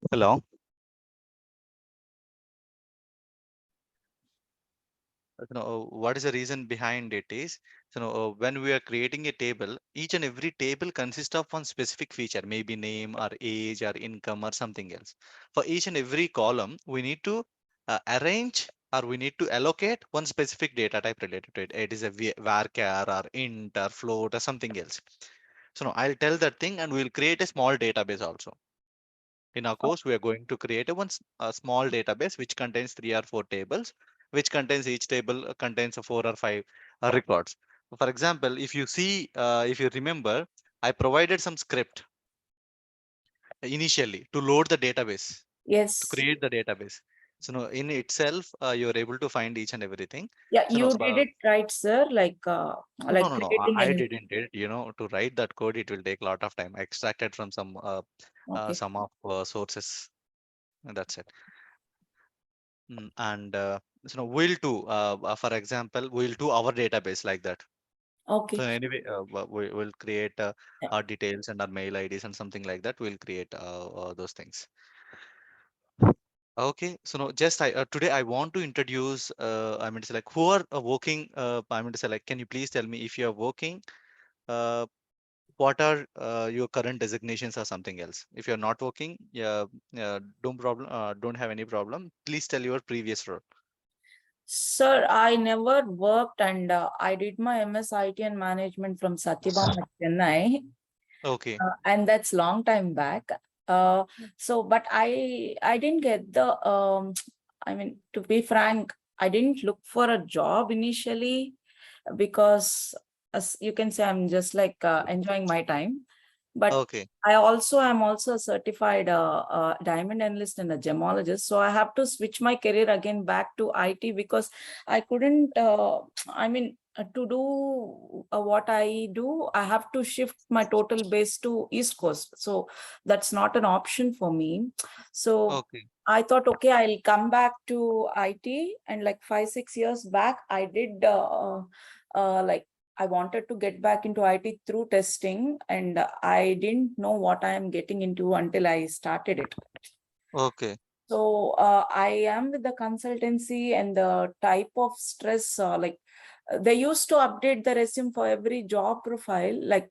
Hello. What is the reason behind it is, when we are creating a table, each and every table consists of one specific feature, maybe name or age or income or something else. For each and every column, we need to arrange or we need to allocate one specific data type related to it. It is a varchar or int or float or something else. So now I'll tell that thing and we'll create a small database also. In our course, we are going to create a small database which contains 3 or 4 tables, which contains each table contains a 4 or 5 records. For example, if you remember, I provided some script initially to load the database, to Yes. create the database. So now in itself, you are able to find each and everything. Yeah, So no, you did it right, sir. no, Like no, no. creating I an. didn't did. To write that code, it will take a lot of time. I extracted from Okay. some of sources. And that's it. And we'll do, for example, we'll do our database like that. So Okay. anyway, we will create Yeah. our details and our mail IDs and something like that. We'll create those things. Okay, so no, just today I want to introduce. I mean to say like who are working. I mean to say like, can you please tell me if you are working? Uh, what are your current designations or something else? If you're not working, yeah, don't have any problem. Please tell your previous role. Sir, I never worked and I did my MS IT and management from Satyabama, Chennai, Okay. and that's long time back. Uh, but I didn't get the I mean, to be frank, I didn't look for a job initially because, as you can say, I'm just like enjoying my time. But Okay. I'm also a certified diamond analyst and a gemologist. So I have to switch my career again back to IT because I couldn't. I mean, to do what I do, I have to shift my total base to East Coast. So that's not an option for me. So Okay. I thought, okay, I'll come back to IT. And like 5, 6 years back, I did like I wanted to get back into IT through testing, and I didn't know what I am getting into until I started it. Okay. So I am with the consultancy, and the type of stress, they used to update the resume for every job profile. Like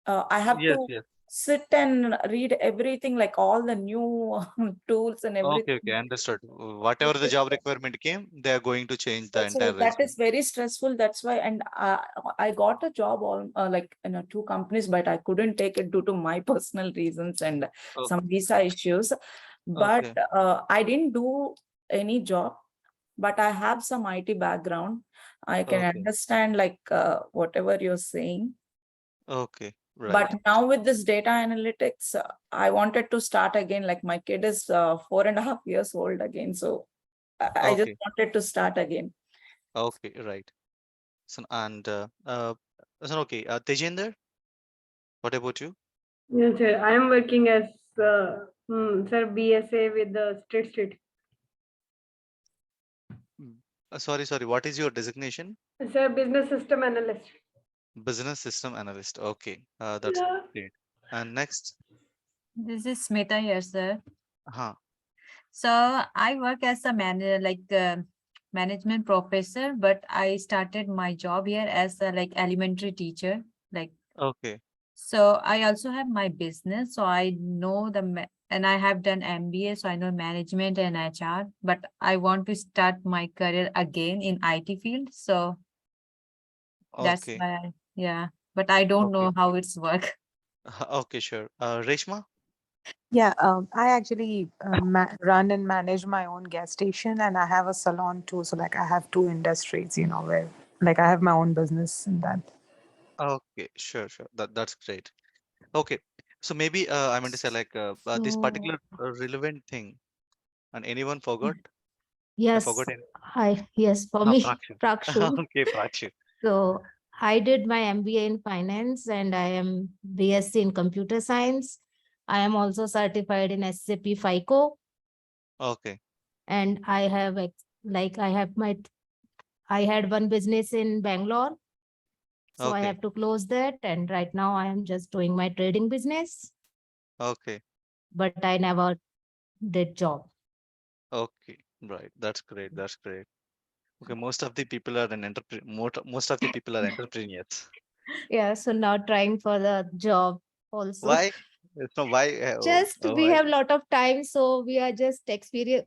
I have Yes, to yes. sit and read everything, like all the new tools and Okay, okay, everything. understood. Whatever the job requirement came, they are going to change the entire So that resume. is very stressful. That's why, and I got a job all like in 2 companies, but I couldn't take it due to my personal reasons and Oh, some visa issues. But okay, I didn't do any job, but I have some IT background. I can okay, understand like whatever you're saying. okay, right. But now with this data analytics, I wanted to start again. Like my kid is 4.5 years old again, so I just Okay, wanted to start again. okay, right. Okay, Tejinder, what about you? Yes, sir. I am working as sir BSA with the state. Mm, sorry, what is your designation? Sir, business system analyst. Business system analyst. Okay, that's Yeah. great. And next, This is Smita here, sir. huh? So I work as a management professor, but I started my job here as a elementary teacher. Like Okay, so, I also have my business, so I know and I have done MBA, so I know management and HR. But I want to start my career again in IT field, so that's okay, why yeah. But I don't okay, know how it's work. okay, sure. Reshma. Yeah, I actually run and manage my own gas station, and I have a salon too. So, like, I have two industries, where like I have my own business in that. Okay, sure. That's great. Okay, so maybe I meant to say like this So, particular relevant thing, and anyone forgot? I yes, forgot any. yes, for me, Prakshu. Prakshu. Okay, Prakshu. So, I did my MBA in finance and I am BSc in computer science. I am also certified in SAP FICO, Okay, and I have I had one business in Bangalore. So I okay, have to close that. And right now I am just doing my trading business, okay, but I never that job. Okay, right. That's great. That's great. Okay, most of the people are an most of the people are entrepreneurs. Yeah, so now trying for the job also. Why? It's not why. Just we Why? have lot of time, so we are just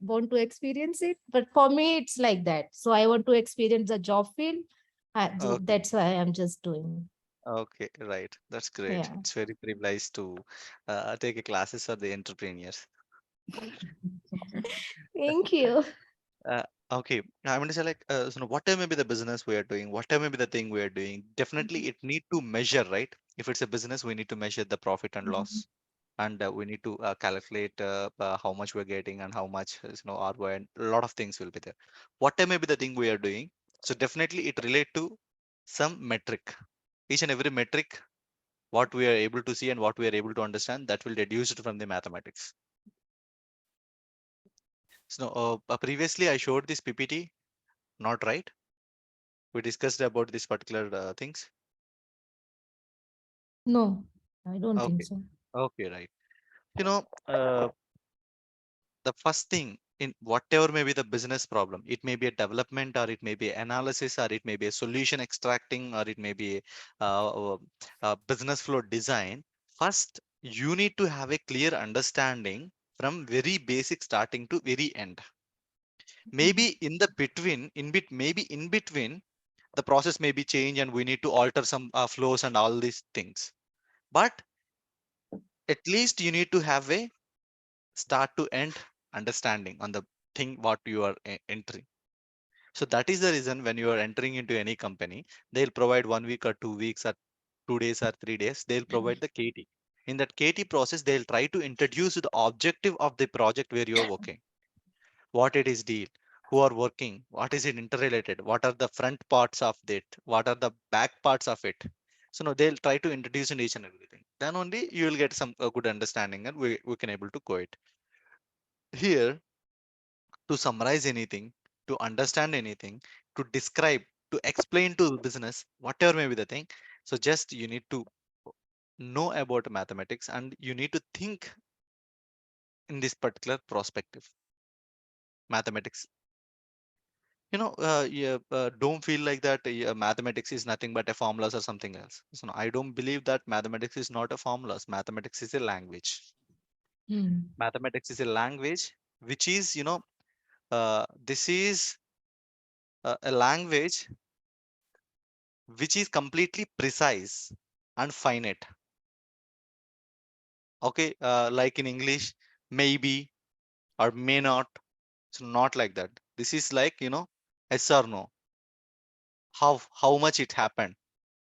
want to experience it. But for me, it's like that. So I want to experience the job field. Okay, That's why I'm just doing. okay, right. That's great. Yeah. It's very privileged to take a classes for the entrepreneurs. Thank you. Uh, okay, I'm going to say like, so whatever may be the business we are doing, whatever may be the thing we are doing, definitely it need to measure, right? If it's a business, we need to measure the profit and loss, and we need to calculate how much we're getting and how much ROI, and a lot of things will be there. Whatever may be the thing we are doing, so definitely it relate to some metric. Each and every metric, what we are able to see and what we are able to understand, that will deduce it from the mathematics. So previously I showed this PPT, not right? We discussed about this particular things. No, I don't think Okay, so. okay, right. You know, the first thing in whatever may be the business problem, it may be a development, or it may be analysis, or it may be a solution extracting, or it may be a business flow design. First, you need to have a clear understanding from very basic starting to very end. Maybe in the between, maybe in between, the process may be changed and we need to alter some flows and all these things. But at least you need to have a start to end understanding on the thing what you are entering. So that is the reason when you are entering into any company, they'll provide 1 week or 2 weeks or 2 days or 3 days, they'll provide the KT. In that KT process, they'll try to introduce the objective of the project where you are working, what it is deal, who are working, what is it interrelated, what are the front parts of it, what are the back parts of it. So no, they'll try to introduce in each and everything. Then only you will get some good understanding, and we can able to go it. Here, to summarize anything, to understand anything, to describe, to explain to business, whatever may be the thing. So just you need to know about mathematics, and you need to think in this particular perspective. Mathematics, yeah, don't feel like that mathematics is nothing but a formulas or something else. So no, I don't believe that mathematics is not a formulas. Mathematics is a language. Hmm. Mathematics is a language which is, this is a language which is completely precise and finite. Okay, like in English, maybe or may not. So not like that. This is like, yes or no, how much it happened.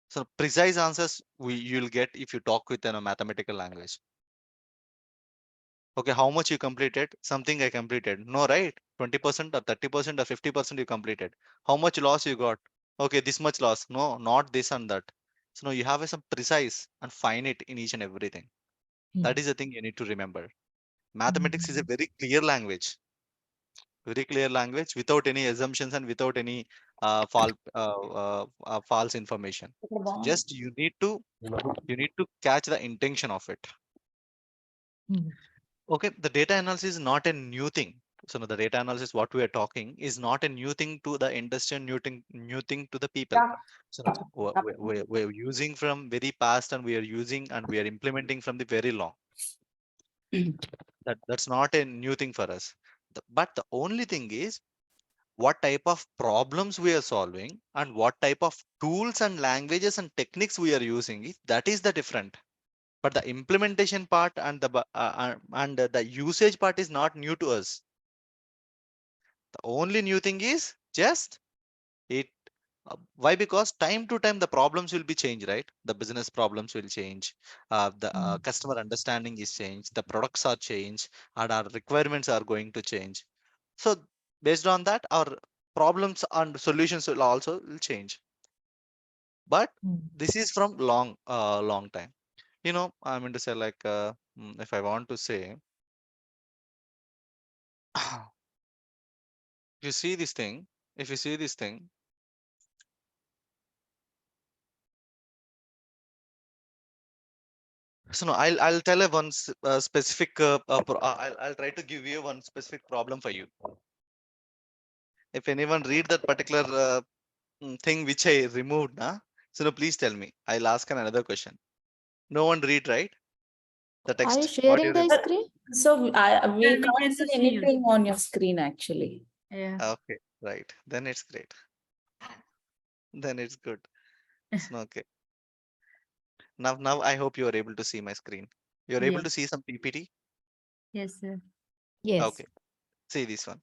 So precise answers you'll get if you talk with a mathematical language. Okay, how much you completed? Something I completed. No, right? 20% or 30% or 50% you completed. How much loss you got? Okay, this much loss. No, not this and that. So no, you have some precise and finite in each and everything. Hmm. That is the thing you need to remember. Mathematics is a very clear language without any assumptions and without any false information. So just you need to catch the intention of it. Hmm. Okay, the data analysis is not a new thing. So no, the data analysis, what we are talking, is not a new thing to the industry, and new thing to the people. So no, we're using from very past, and we are using and we are implementing from the very long. That's not a new thing for us. But the only thing is what type of problems we are solving and what type of tools and languages and techniques we are using. That is the different. But the implementation part and the usage part is not new to us. The only new thing is just it. Why? Because time to time the problems will be changed, right? The business problems will change. The Hmm. customer understanding is changed. The products are changed, and our requirements are going to change. So based on that, our problems and solutions will change. But Hmm. this is from long time. I'm going to say like, if I want to say, if you see this thing, if you see this thing, So no, I'll tell a one specific. I'll try to give you one specific problem for you. If anyone read that particular thing which I removed, na, so no, please tell me. I'll ask another question. No one read, right? The Are you text. What you sharing the read? screen? So we we can't can see see you. anything on your screen actually. Yeah. Okay, right. Then it's great. Then it's good. So, okay. Now I hope you are able to see my screen. You're able Yes. to see some PPT. Yes, sir. Yes. Okay. See this one.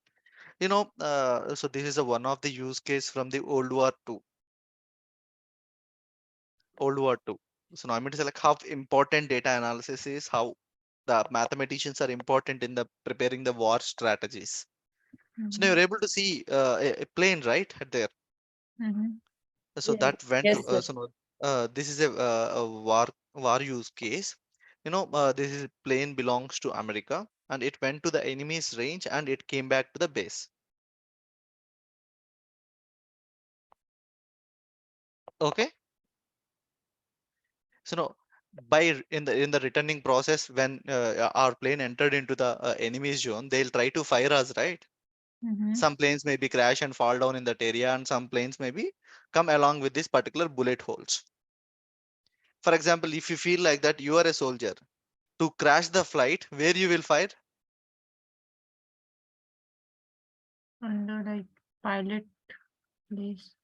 So this is a one of the use case from the World War II. World War II. So now I'm going to say like how important data analysis is, how the mathematicians are important in the preparing the war strategies. So now Mhm. you're able to see a plane right at there. Mhm. So Yeah. that went to Yes, sir. so now, this is a war use case. This is plane belongs to America and it went to the enemy's range and it came back to the base. Okay. So no, in the returning process, when our plane entered into the enemy's zone, they'll try to fire us, right? Mhm. Some planes maybe crash and fall down in that area, and some planes maybe come along with this particular bullet holes. For example, if you feel like that you are a soldier, to crash the flight, where you will fire? Under like pilot, please.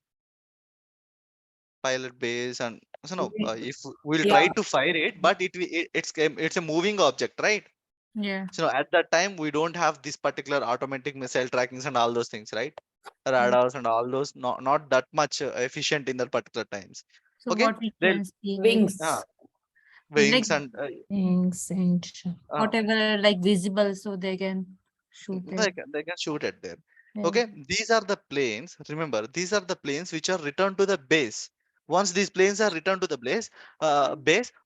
Pilot base, and so no, We- if we'll try Yeah. to fire it, but it's a moving object, right? Yeah. So at that time, we don't have this particular automatic missile trackings and all those things, right? Mm. Radars and all those, not that much efficient in that particular times. So Okay, what we they'll can see, like Wings. like wings and Thanks. And whatever like visible, so they can shoot it. they can shoot at there. Yeah. Okay, these are the planes. Remember, these are the planes which are returned to the base. Once these planes are returned to the base,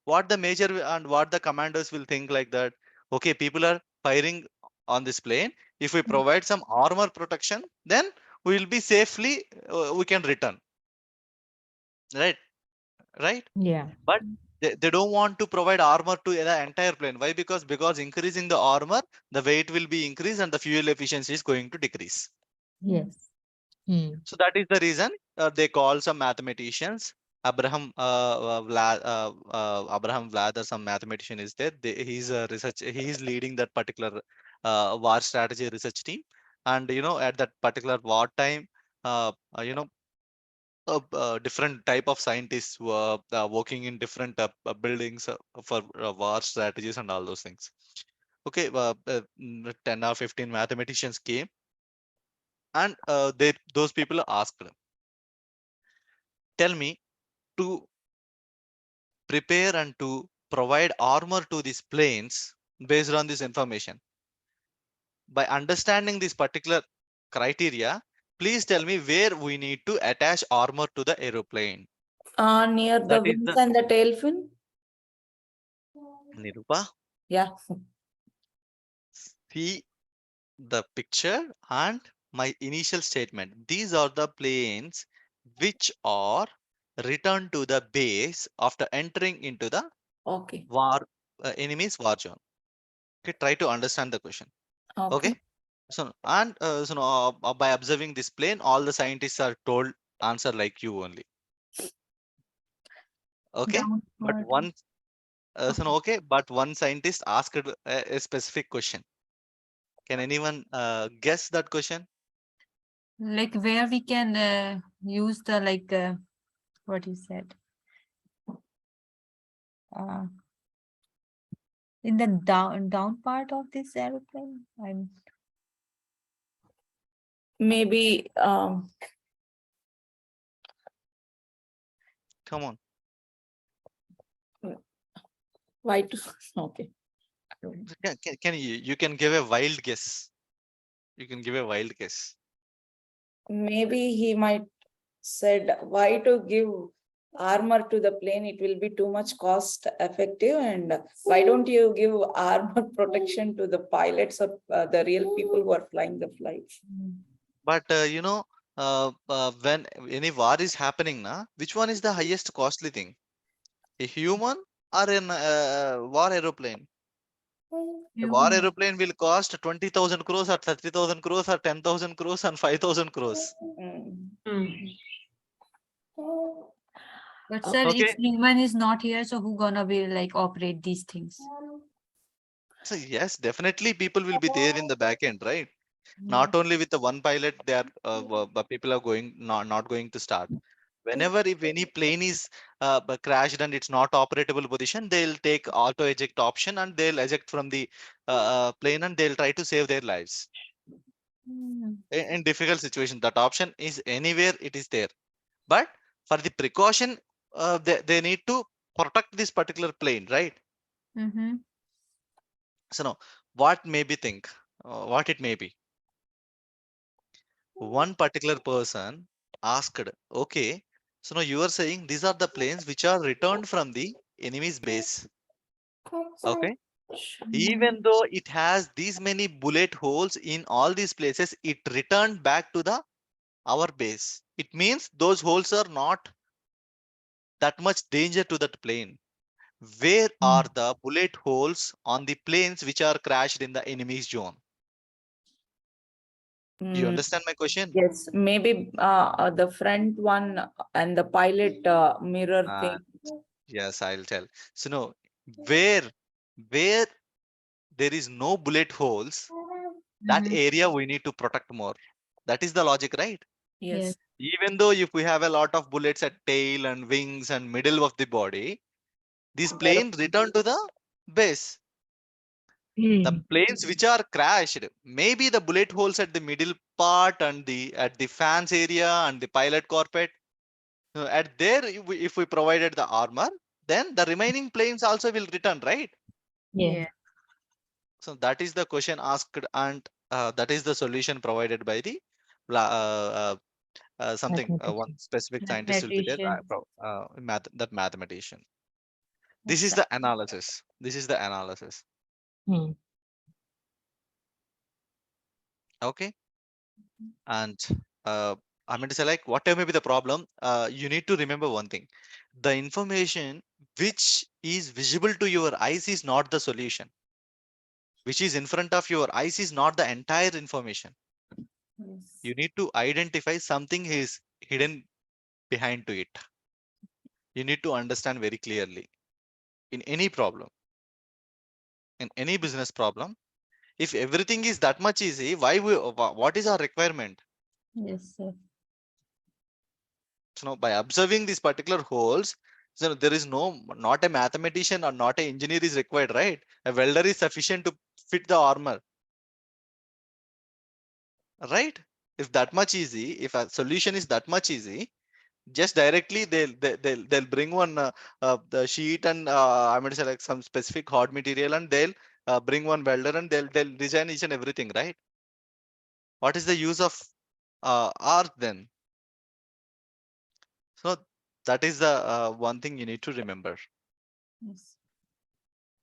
what the major and what the commanders will think like that. Okay, people are firing on this plane. If we Mm. provide some armor protection, then we will be safely. We can return. Right, right. yeah. But they don't want to provide armor to the entire plane. Why? Because increasing the armor, the weight will be increased and the fuel efficiency is going to decrease. Yes. Hmm. So that is the reason they call some mathematicians. Abraham Vlad or some mathematician is there. He's a research. He is leading that particular war strategy research team. And at that particular war time, uh, uh, you know, different type of scientists were working in different buildings for war strategies and all those things. Okay, 10 or 15 mathematicians came, and those people asked, tell me, to prepare and to provide armor to these planes based on this information, by understanding this particular criteria, please tell me where we need to attach armor to the aeroplane. Near the That is wings the and the tail fin. Nirupa. Yeah. See the picture and my initial statement. These are the planes which are returned to the base after entering into the Okay. war enemy's war zone. Okay, try to understand the question. Okay. Okay, by observing this plane, all the scientists are told answer like you only. Okay, but Downward. one okay, but one scientist asked a specific question. Can anyone guess that question? Like where we can use the like what you said. Uh, in the down part of this aeroplane. I'm Maybe Come on. why to okay. Can you can give a wild guess. You can give a wild guess. Maybe he might said why to give armor to the plane, it will be too much cost effective, and why don't you give armor protection to the pilots or the real people who are flying the flights. But when any war is happening, na, which one is the highest costly thing? A human or an war aeroplane? A war Human. aeroplane will cost 20,000 crores or 30,000 crores or 10,000 crores and 5,000 crores. But sir, if Okay. human is not here, so who gonna be like operate these things? So yes, definitely people will be there in the back end, right? Not only with the one pilot, they are people are going not going to start. Whenever if any plane is crashed and it's not operatable position, they'll take auto eject option and they'll eject from the plane and they'll try to save their lives. Mm. In difficult situation, that option is anywhere, it is there. But for the precaution, they need to protect this particular plane, right? Mm-hmm. So now, what maybe think, what it may be. One particular person asked, okay, so now you are saying these are the planes which are returned from the enemy's base. Okay. Even though it has these many bullet holes in all these places, it returned back to the our base. It means those holes are not that much danger to that plane. Where are the bullet holes on the planes which are crashed in the enemy's zone? Do you Mm, understand my question? yes, maybe the front one and the pilot mirror Uh, thing. yes, I'll tell. So no, where where there is no bullet holes, that Mm-hmm. area we need to protect more. That is the logic, right? Yes. Even though if we have a lot of bullets at tail and wings and middle of the body, these planes return to the base. The planes which are crashed, maybe the bullet holes at the middle part and the at the fans area and the pilot cockpit. At there, if we provided the armor, then the remaining planes also will return, right? Yeah. So that is the question asked, and that is the solution provided by the something one specific scientist will be there, Mathematician. that mathematician. This is Exactly. the analysis. This is the analysis. Okay. And I mean to say, like, whatever may be the problem, you need to remember one thing: the information which is visible to your eyes is not the solution. Which is in front of your eyes is not the entire information. You need to identify something is hidden behind to it. You need to understand very clearly. In any problem, in any business problem, if everything is that much easy, what is our requirement? Yes, sir. So now by observing these particular holes, so there is not a mathematician or not an engineer is required, right? A welder is sufficient to fit the armor, right? If that much easy, if a solution is that much easy, just directly they'll bring one the sheet and I'm going to select some specific hard material and they'll bring one welder and they'll design each and everything, right? What is the use of art then? So that is the one thing you need to remember. Yes.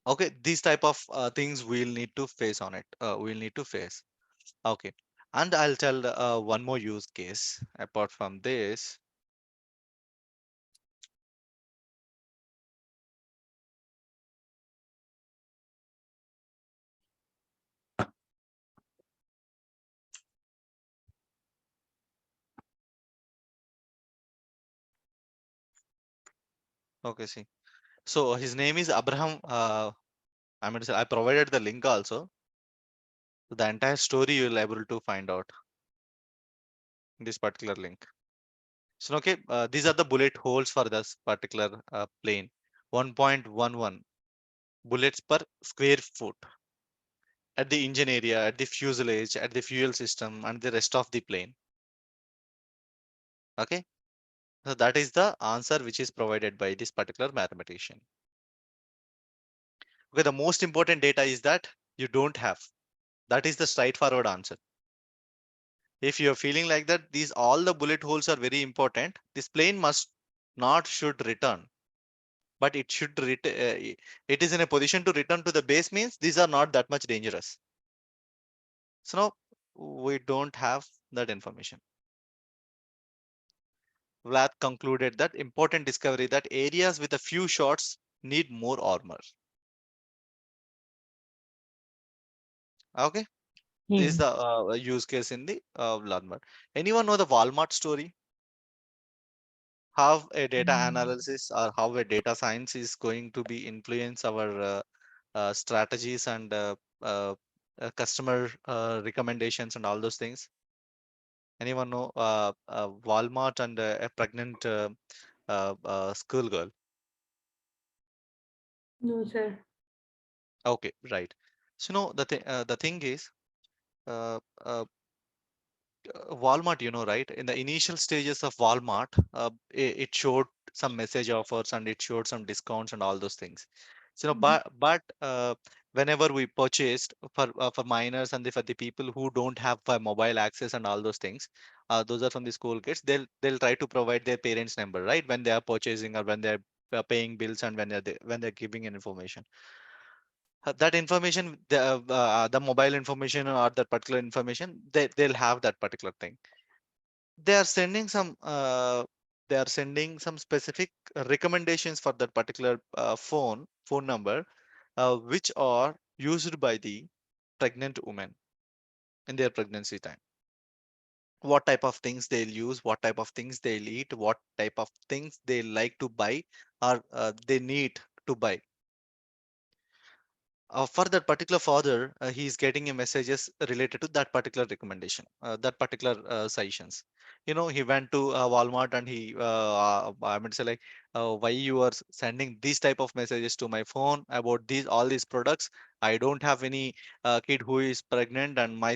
Okay, these type of things we'll need to face on it. We'll need to face. Okay, and I'll tell one more use case apart from this. Okay, see. So his name is Abraham. I'm going to say I provided the link also. So the entire story you'll able to find out in this particular link. So okay, these are the bullet holes for this particular plane. 1.11 bullets per square foot at the engine area, at the fuselage, at the fuel system, and the rest of the plane. Okay, so that is the answer which is provided by this particular mathematician. Okay, the most important data is that you don't have. That is the straightforward answer. If you're feeling like that, these all the bullet holes are very important. This plane must not should return, but it should it is in a position to return to the base means these are not that much dangerous. So now we don't have that information. Vlad concluded that important discovery that areas with a few shots need more armor. Okay, this is the use case in the Walmart. Anyone know the Walmart story? How a data analysis or how a data science is going to be influence our strategies and customer recommendations and all those things? Anyone know Walmart and a pregnant schoolgirl? No, sir. Okay, right. So no, the thing is, uh, uh, Walmart, right? In the initial stages of Walmart, it showed some message offers and it showed some discounts and all those things. So, but whenever we purchased for minors and for the people who don't have mobile access and all those things, those are from the school kids. They'll try to provide their parents' number, right? When they are purchasing or when they're paying bills and when they're giving an information. That information, the mobile information or that particular information, they'll have that particular thing. They are sending some specific recommendations for that particular phone number, which are used by the pregnant women in their pregnancy time. What type of things they'll use, what type of things they'll eat, what type of things they like to buy or they need to buy. For that particular father, he is getting a messages related to that particular recommendation, that particular suggestions. He went to Walmart and I mean, say like, why you are sending these type of messages to my phone about all these products? I don't have any kid who is pregnant, and my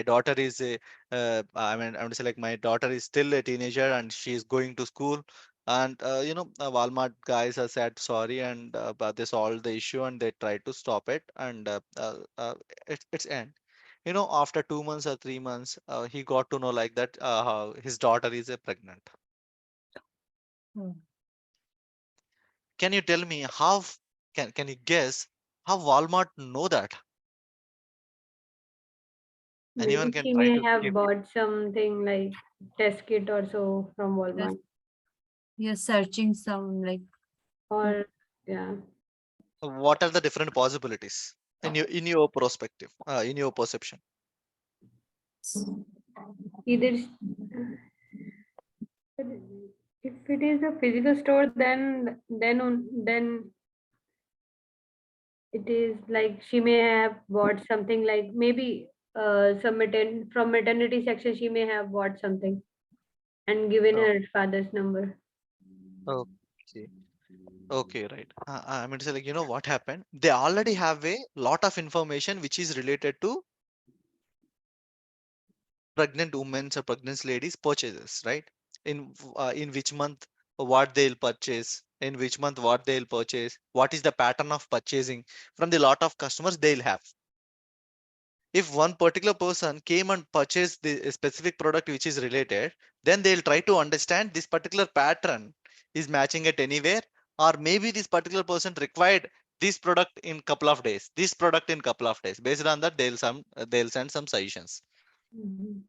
daughter is I mean, I would say like my daughter is still a teenager and she is going to school. And Walmart guys are said sorry, and but they solved the issue and they tried to stop it, and it's end. After 2 months or 3 months, he got to know like that how his daughter is a pregnant. Hmm. Can you tell me how can you guess how Walmart know that? Anyone Maybe can she try may to have give. bought something like test kit or so from Yes. Walmart. You're searching some like Or yeah. What are the different possibilities in your perspective, in your perception? Either if it is a physical store, then it is like she may have bought something like maybe from maternity section she may have bought something and given Oh, her father's number. okay. Okay, right. I mean to say, like, what happened? They already have a lot of information which is related to pregnant women or pregnant ladies purchases, right? In which month what they'll purchase, in which month what they'll purchase, what is the pattern of purchasing from the lot of customers they'll have. If one particular person came and purchased the specific product which is related, then they'll try to understand this particular pattern is matching it anywhere, or maybe this particular person required this product in couple of days, this product in couple of days. Based on that, they'll send some suggestions. Mhm.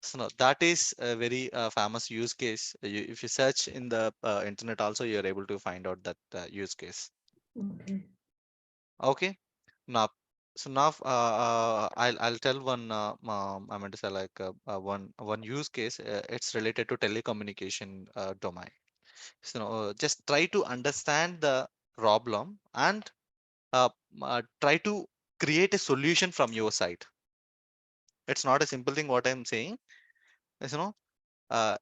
So no, that is a very famous use case. If you search in the internet also, you're able to find out that use case. Okay. Okay. Now, I'll tell one. I mean to say like one use case. It's related to telecommunication domain. So just try to understand the problem and try to create a solution from your side. It's not a simple thing. What I'm saying is, uh,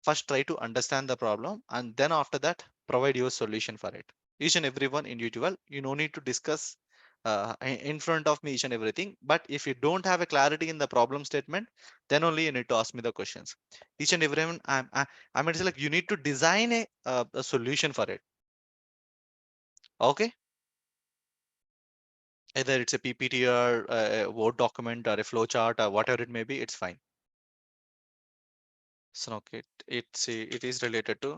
first try to understand the problem and then after that provide your solution for it. Each and everyone individual, you no need to discuss in front of me each and everything, but if you don't have a clarity in the problem statement, then only you need to ask me the questions. Each and everyone, I mean, it's like you need to design a solution for it. Okay, either it's a PPT or a Word document or a flow chart or whatever it may be, it's fine. So okay, it is related to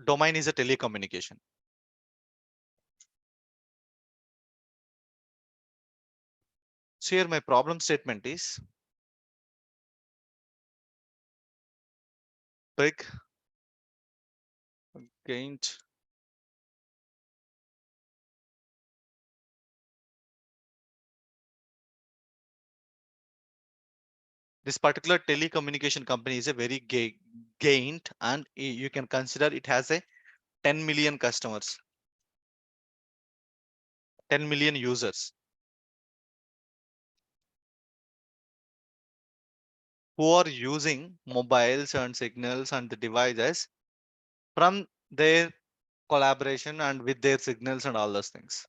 domain is a telecommunication. So here my problem statement is big gained this particular telecommunication company is a very gained, and you can consider it has a 10 million customers, 10 million users who are using mobiles and signals and the devices from their collaboration and with their signals and all those things.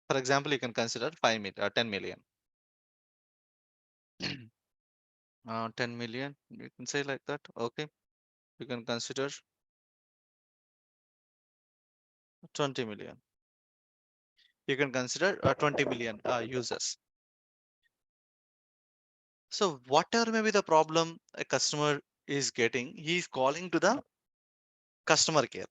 For example, you can consider 5 million, 10 million. 10 million, you can say like that. Okay, you can consider 20 million. You can consider 20 million users. So whatever may be the problem a customer is getting, he is calling to the customer care.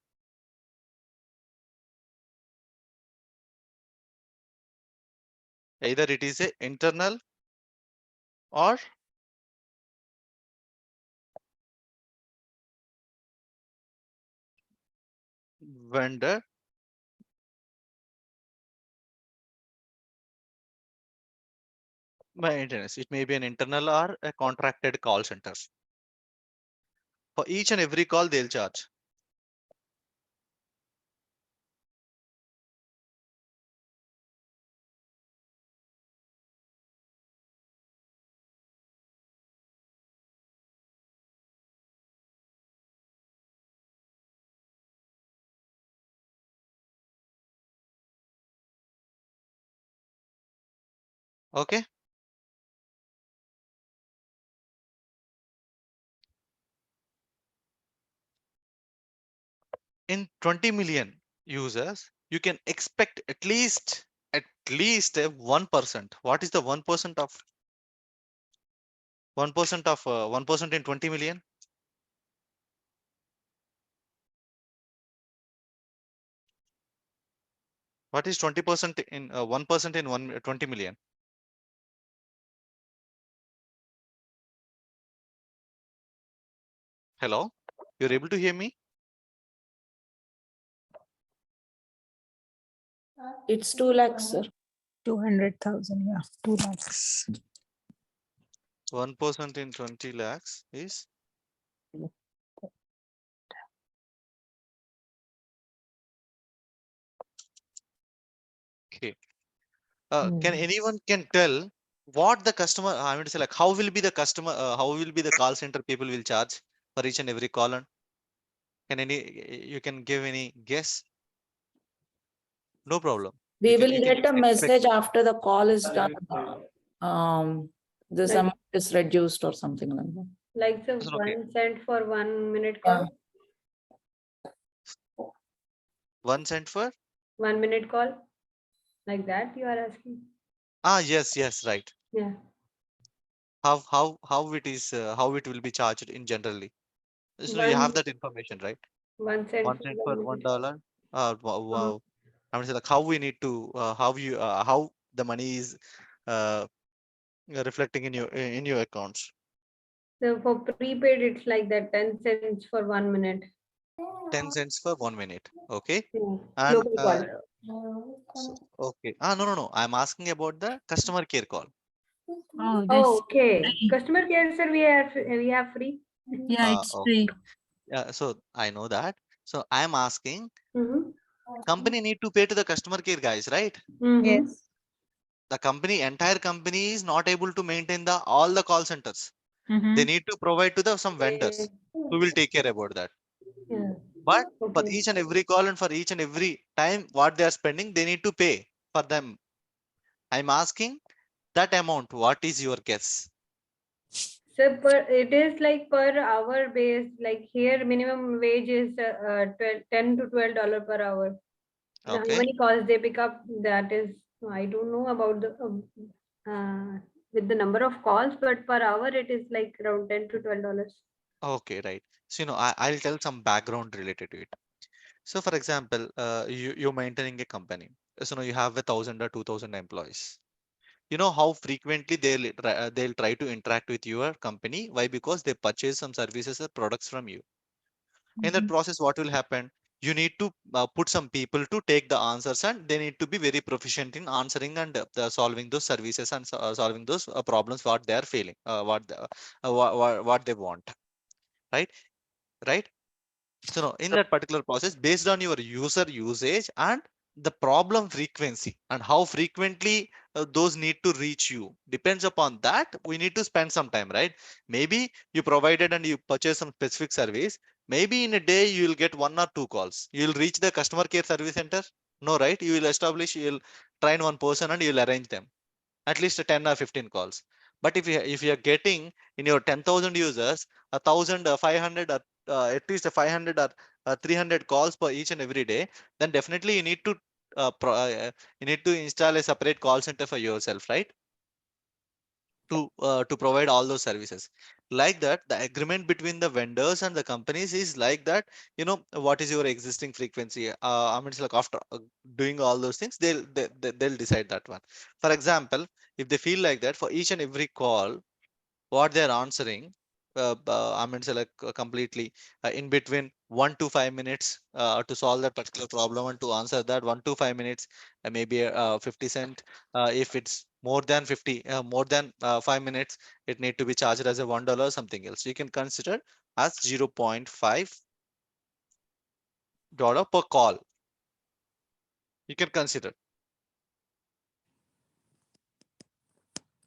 Either it is a internal or vendor maintenance. It may be an internal or a contracted call center. For each and every call, they'll charge. Okay. In 20 million users, you can expect at least a 1%. What is the 1% of 1% of 1% in 20 million? What is 20% in 1% in 20 million? Hello, you're able to hear me? It's 2 lakhs, sir. 200,000, yeah, 2 lakhs. 1% in 20 lakhs is okay. Can anyone can tell what the customer? I mean to say, like, how will be the customer? How will be the call center people will charge for each and every call? And can you can give any guess? No problem. We You will can get a even expect. message after the call is done. This Like- amount is reduced or something like that. Like the Listen, okay. 1 cent for 1 minute Yeah. call, 1 cent for 1 minute call, like that you are asking? yes, right. Yeah. How it is how it will be charged in generally. So you have One that information, right? 1 cent 1 for cent 1 for minute. $1. Wow. Uh-huh. I mean, like how we need to how the money is uh, reflecting in your accounts. So for prepaid, it's like that 10 cents for 1 minute. 10 cents for 1 minute. Okay. Yeah. And Local call. okay. No. I'm asking about the customer care call. Oh, Oh, this, okay. Customer care, sir, we have free. yeah, it's Okay. free. Yeah, so I know that. So I'm asking, Mhm. company need to pay to the customer care guys, right? Mhm. Yes. The entire company is not able to maintain all the call centers. They Mm-hmm. need to provide to some vendors Okay. who will take care about that. Yeah. But for Okay. each and every call and for each and every time what they are spending, they need to pay for them. I'm asking that amount. What is your guess? So it is like per hour based, like here minimum wage is 10 to $12 per hour. And how Okay. many calls they pick up, that is, I don't know about the with the number of calls, but per hour it is like around 10 to $12. Okay, right. So, I'll tell some background related to it. So, for example, you're maintaining a company. So, you have 1,000 or 2,000 employees. You know how frequently they'll try to interact with your company. Why? Because they purchase some services or products from you. In that process, what will happen? You need to put some people to take the answers, and they need to be very proficient in answering and solving those services and solving those problems what they are feeling, what they want, right? Right. So no, in that particular process, based on your user usage and the problem frequency and how frequently those need to reach you, depends upon that. We need to spend some time, right? Maybe you provided and you purchase some specific service. Maybe in a day you will get 1 or 2 calls. You will reach the customer care service center. No, right? You will establish. You will train one person and you will arrange them at least 10 or 15 calls. But if you are getting in your 10,000 users 1,000 500 or at least 500 or 300 calls per each and every day, then definitely you need to install a separate call center for yourself, right? To provide all those services. Like that, the agreement between the vendors and the companies is like that. What is your existing frequency? I mean, it's like after doing all those things, they'll decide that one. For example, if they feel like that for each and every call, what they're answering, I mean, say like completely in between 1 to 5 minutes to solve that particular problem, and to answer that 1 to 5 minutes, maybe 50 cent. If it's more than 50, more than 5 minutes, it need to be charged as a $1 or something else. You can consider as $0.5 per call. You can consider.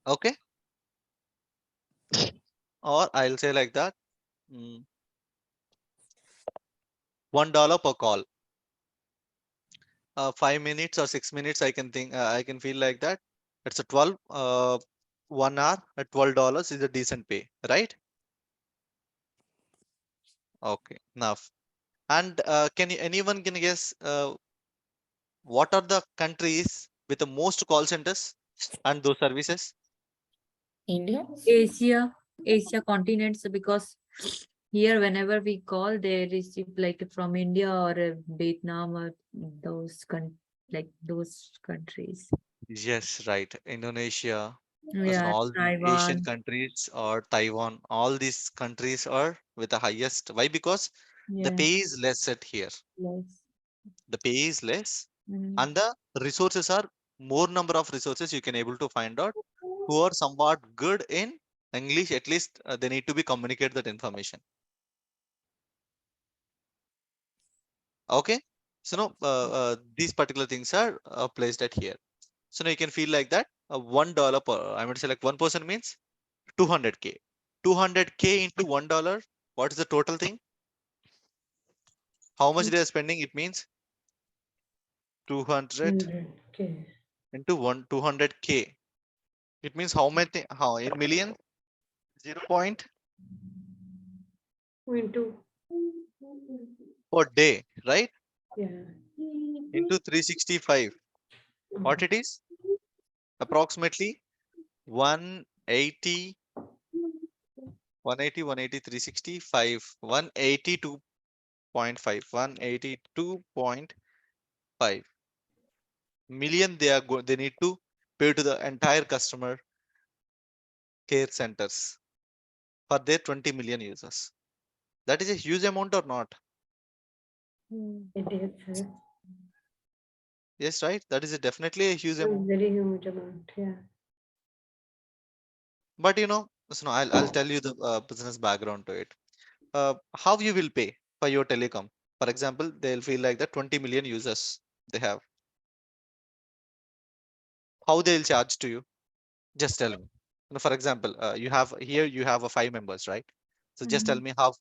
Okay. Or I'll say like that. $1 per call. 5 minutes or 6 minutes, I can think, I can feel like that. It's a 12, 1 hour at $12 is a decent pay, right? Okay, enough. And anyone can guess what are the countries with the most call centers and those services? India? Asia continents, because here whenever we call, they receive like from India or Vietnam or like those countries. Yes, right. Indonesia, Yeah, all the Asian Taiwan. countries or Taiwan, all these countries are with the highest. Why? Because the Yeah, pay is less at here. yes. The pay is less, Mm. and the resources are more number of resources you can able to find out who are somewhat good in English. At least they need to be communicate that information. Okay. So no, these particular things are placed at here. So now you can feel like that $1 per, I mean, say like one person means 200K. 200K into $1. What is the total thing? How much they are spending? It means 200 100K. into 200K. It means how many, how in million? 0. Into, per day, right? yeah. Into 365. What it is? Approximately 180, 180, 180, 365, 182.5, 182.5 million they need to pay to the entire customer care centers for their 20 million users. That is a huge amount or not? It is, sir. Yes, right? That is definitely a huge A amount. very huge amount, yeah. But so no, I'll tell you the business background to it. How you will pay for your telecom? For example, they'll feel like that 20 million users they have. How they'll charge to you? Just tell me. For example, you have a 5 members, right? So just tell me how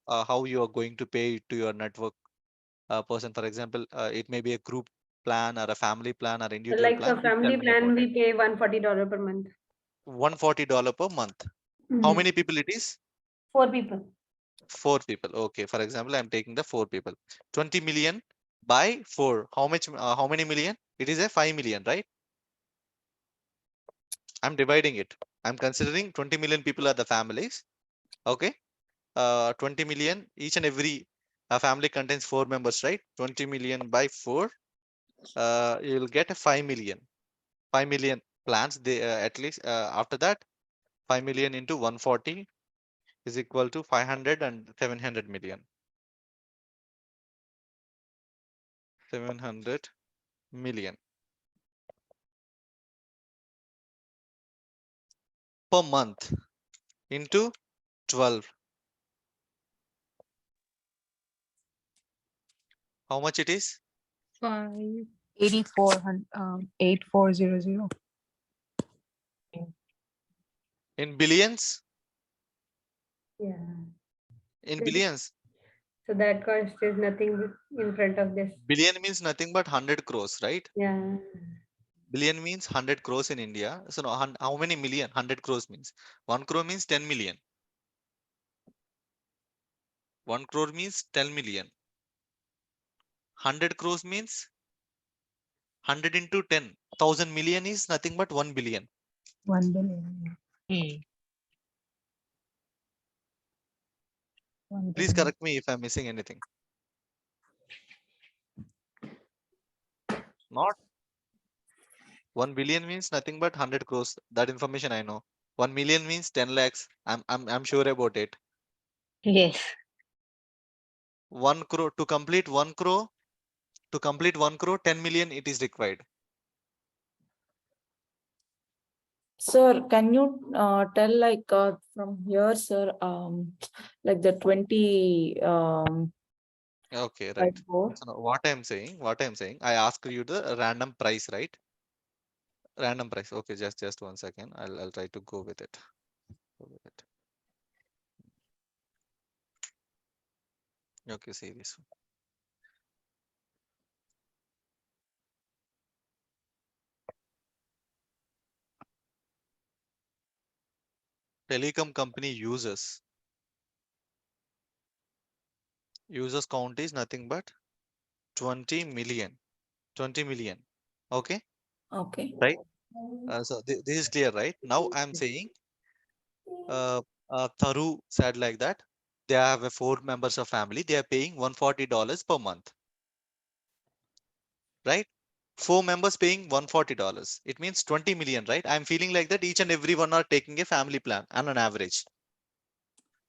you are going to pay to your network person. For example, it may be a group plan or a family plan or individual Like plan. for Just tell family me about plan, it. we pay $140 per month. $140 per month. How Mhm. many people it is? 4 people. 4 people. Okay. For example, I'm taking the 4 people. 20 million by 4. How much? How many million? It is a 5 million, right? I'm dividing it. I'm considering 20 million people are the families. Okay. 20 million each and every family contains 4 members, right? 20 million by 4. You'll get a 5 million. 5 million plans. They at least after that 5 million into 140 is equal to 500 and 700 million. 700 million per month into 12. How much it is? 8400. In billions? Yeah. In Good. billions. So that cost is nothing in front of this. Billion means nothing but 100 crores, right? Yeah. Billion means 100 crores in India. So no, how many million? 100 crores means 1 crore means 10 million. 1 crore means 10 million. 100 crores means 100 into 10. 1000 million is nothing but 1 billion. 1 billion. Yeah. 1 Please billion. correct me if I'm missing anything. Not 1 billion means nothing but 100 crores. That information I know. 1 million means 10 lakhs. I'm sure about it. Yes. 1 crore to complete 1 crore. To complete 1 crore, 10 million it is required. Sir, can you tell like from here, sir, like the 20 Okay, by right. 4? So now what I'm saying, I ask you the random price, right? Random price. Okay, just 1 second. I'll try to go with it. Go with it. Okay, see this one. Telecom company users count is nothing but 20 million. 20 million. Okay, Okay. right? So this is clear, right? Now I'm saying Tharu said like that. They have a 4 members of family. They are paying $140 per month, right? 4 members paying $140. It means 20 million, right? I'm feeling like that each and every one are taking a family plan on an average.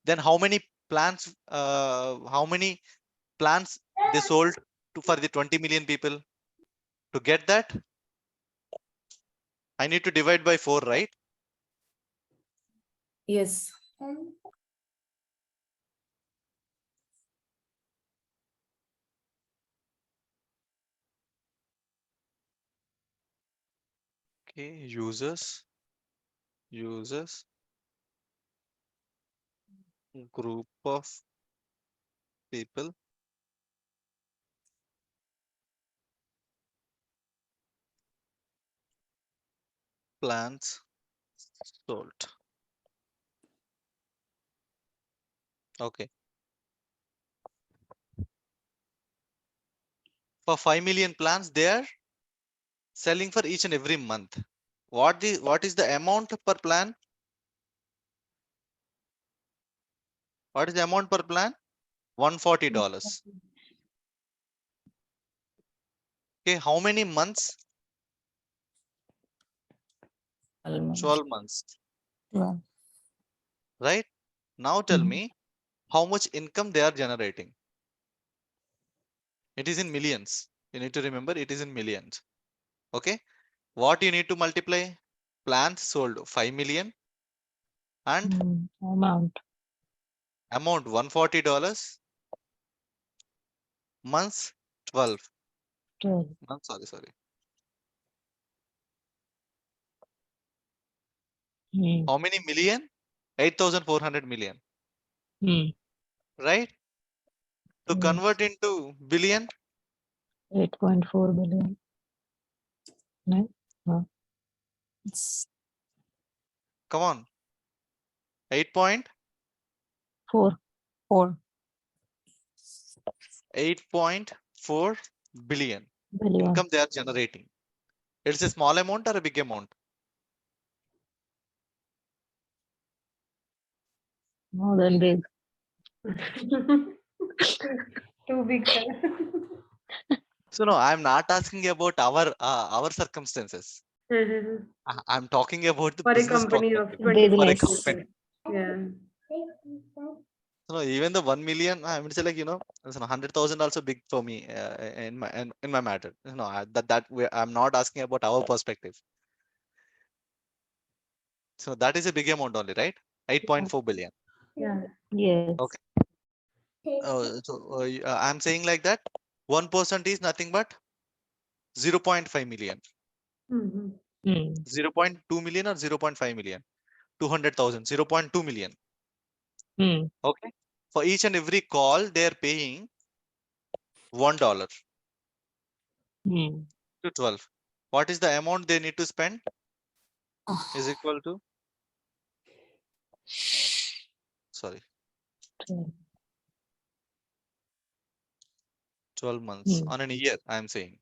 Then how many plans? How many plans they sold to for the 20 million people? To get that, I need to divide by 4, right? Yes. Okay, users, group of people, plans sold. Okay. For 5 million plans, they are selling for each and every month. What is the amount per plan? What is the amount per plan? $140. Okay, how many months? 12 months, Well, right? Now tell Mhm. me how much income they are generating. It is in millions. You need to remember it is in millions. Okay. What you need to multiply? Plans sold 5 million and Amount. amount $140, months 12 12. months. Sorry. Hmm. How many million? 8,400 million, Hmm. right? To Yes. convert into billion, 8.4 billion. No? No. It's come on. 8.8.4 4 billion billion. income they are generating. It's a small amount or a big amount? More than big. Too big. Sir. So no, I'm not asking about our circumstances. I'm talking about the For a business company of perspective. 24 For a Business. company. Yeah. So no, even the 1 million, I would say like, So 100,000 also big for me in my matter. I'm not asking about our perspective. So that is a big amount only, right? 8.4 billion. Yeah. Yes. Okay. I'm saying like that 1% is nothing but 0.5 million, Mhm. 0.2 million or 0.5 million, 200,000, 0.2 million. Okay. For each and every call, they're paying $1 to 12. What is the amount they need to spend? Is equal to, sorry, 12 months on a year, I'm saying.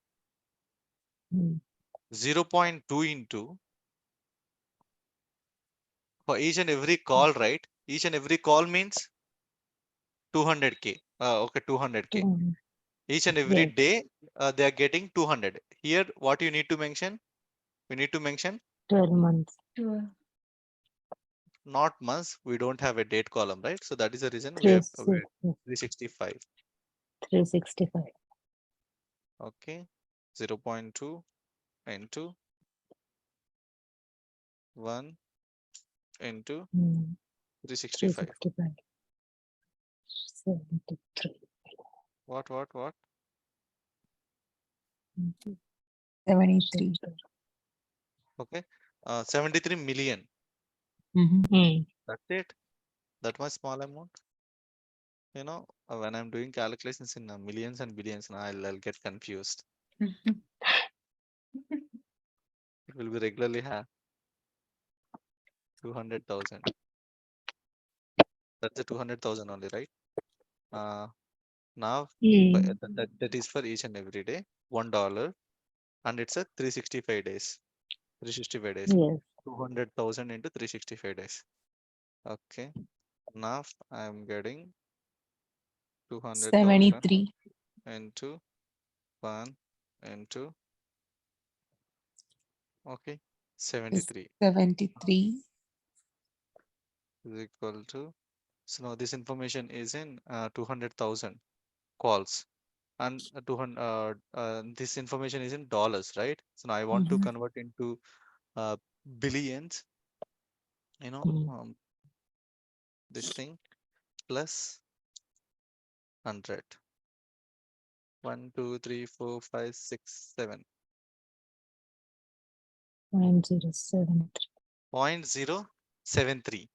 0.2 into for each and every call, right? Each and every call means 200K. Okay, 200K. Each and every Yes. day, they are getting 200. Here, what you need to mention? We need to mention 12 months. not months. We don't have a date column, right? So that is the reason we're 365. 365. Okay, 0.2 into 1 into 365. 365. 73. What? 73. Okay, 73 million. That's it. That much small amount. You know, when I'm doing calculations in millions and billions, now I'll get confused. It will be regularly have 200,000. That's the 200,000 only, right? Now that is for each and every day, $1, and it's a 365 days. 365 days. Yes. 200,000 into 365 days. Okay. Now I'm getting 200,000 73. into 1 into, okay, 73 73. is equal to, so now this information is in 200,000 calls, and 200 this information is in dollars, right? So now I want to convert into billions, you know, this thing plus 100. 1 2 3 4 5 6 7 0.073. 0.073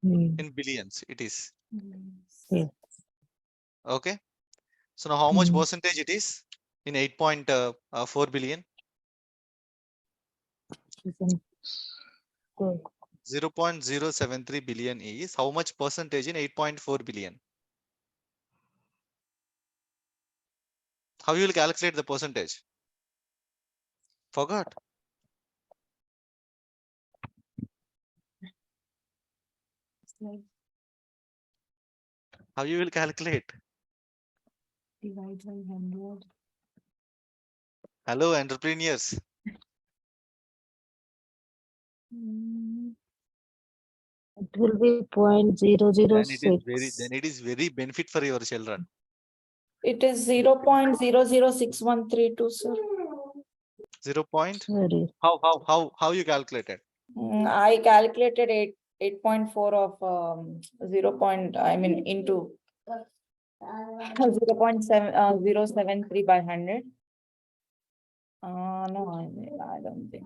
in billions it is. Yes. Okay, so now how much percentage it is in 8.4 billion? Isn't good. 0.073 billion is how much percentage in 8.4 billion? How you will calculate the percentage? Forgot. How you will calculate? Divide by 100. Hello, entrepreneurs. It will be Then it is very, 0.006. then it is very benefit for your children. It is 0.006132, sir. 0 point. Very. How you calculated? I calculated 8.4 of 0. I mean into 0.7073 by 100. No, I don't think.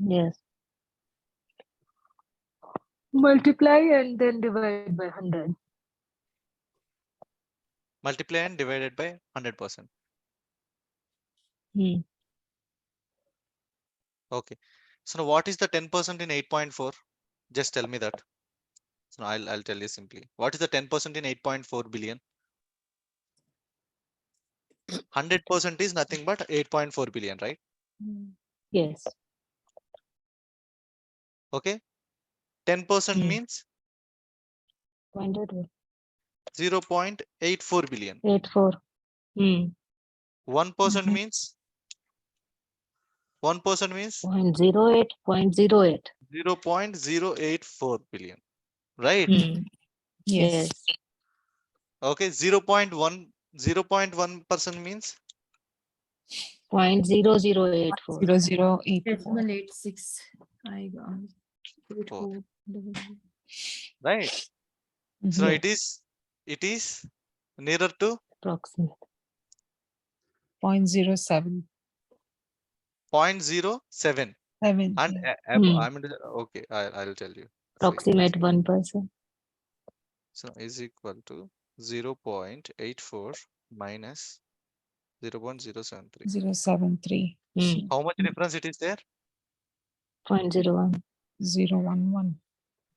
Yes. Multiply and then divide by 100. Multiply and divided by 100%. Okay. So now what is the 10% in 8.4? Just tell me that. So now I'll tell you simply. What is the 10% in 8.4 billion? 100% is nothing but 8.4 billion, right? Yes. Okay. 10% Hmm. means 0.84. 0.84 billion. 1% means 1% means 0.08. 0.08. 0.084 billion, right? Yes. Okay, 0.1% means 0.0084. 0084. Decimal 86. I got Four. Right. So Mhm. it is nearer to Approximate. 0.07. 0.07 7. and Yeah. I mean, okay, I'll tell you. So Approximate 1%. is equal to 0.84 minus 0.073. 073. Hmm. How much difference it is there? 0.01. 011.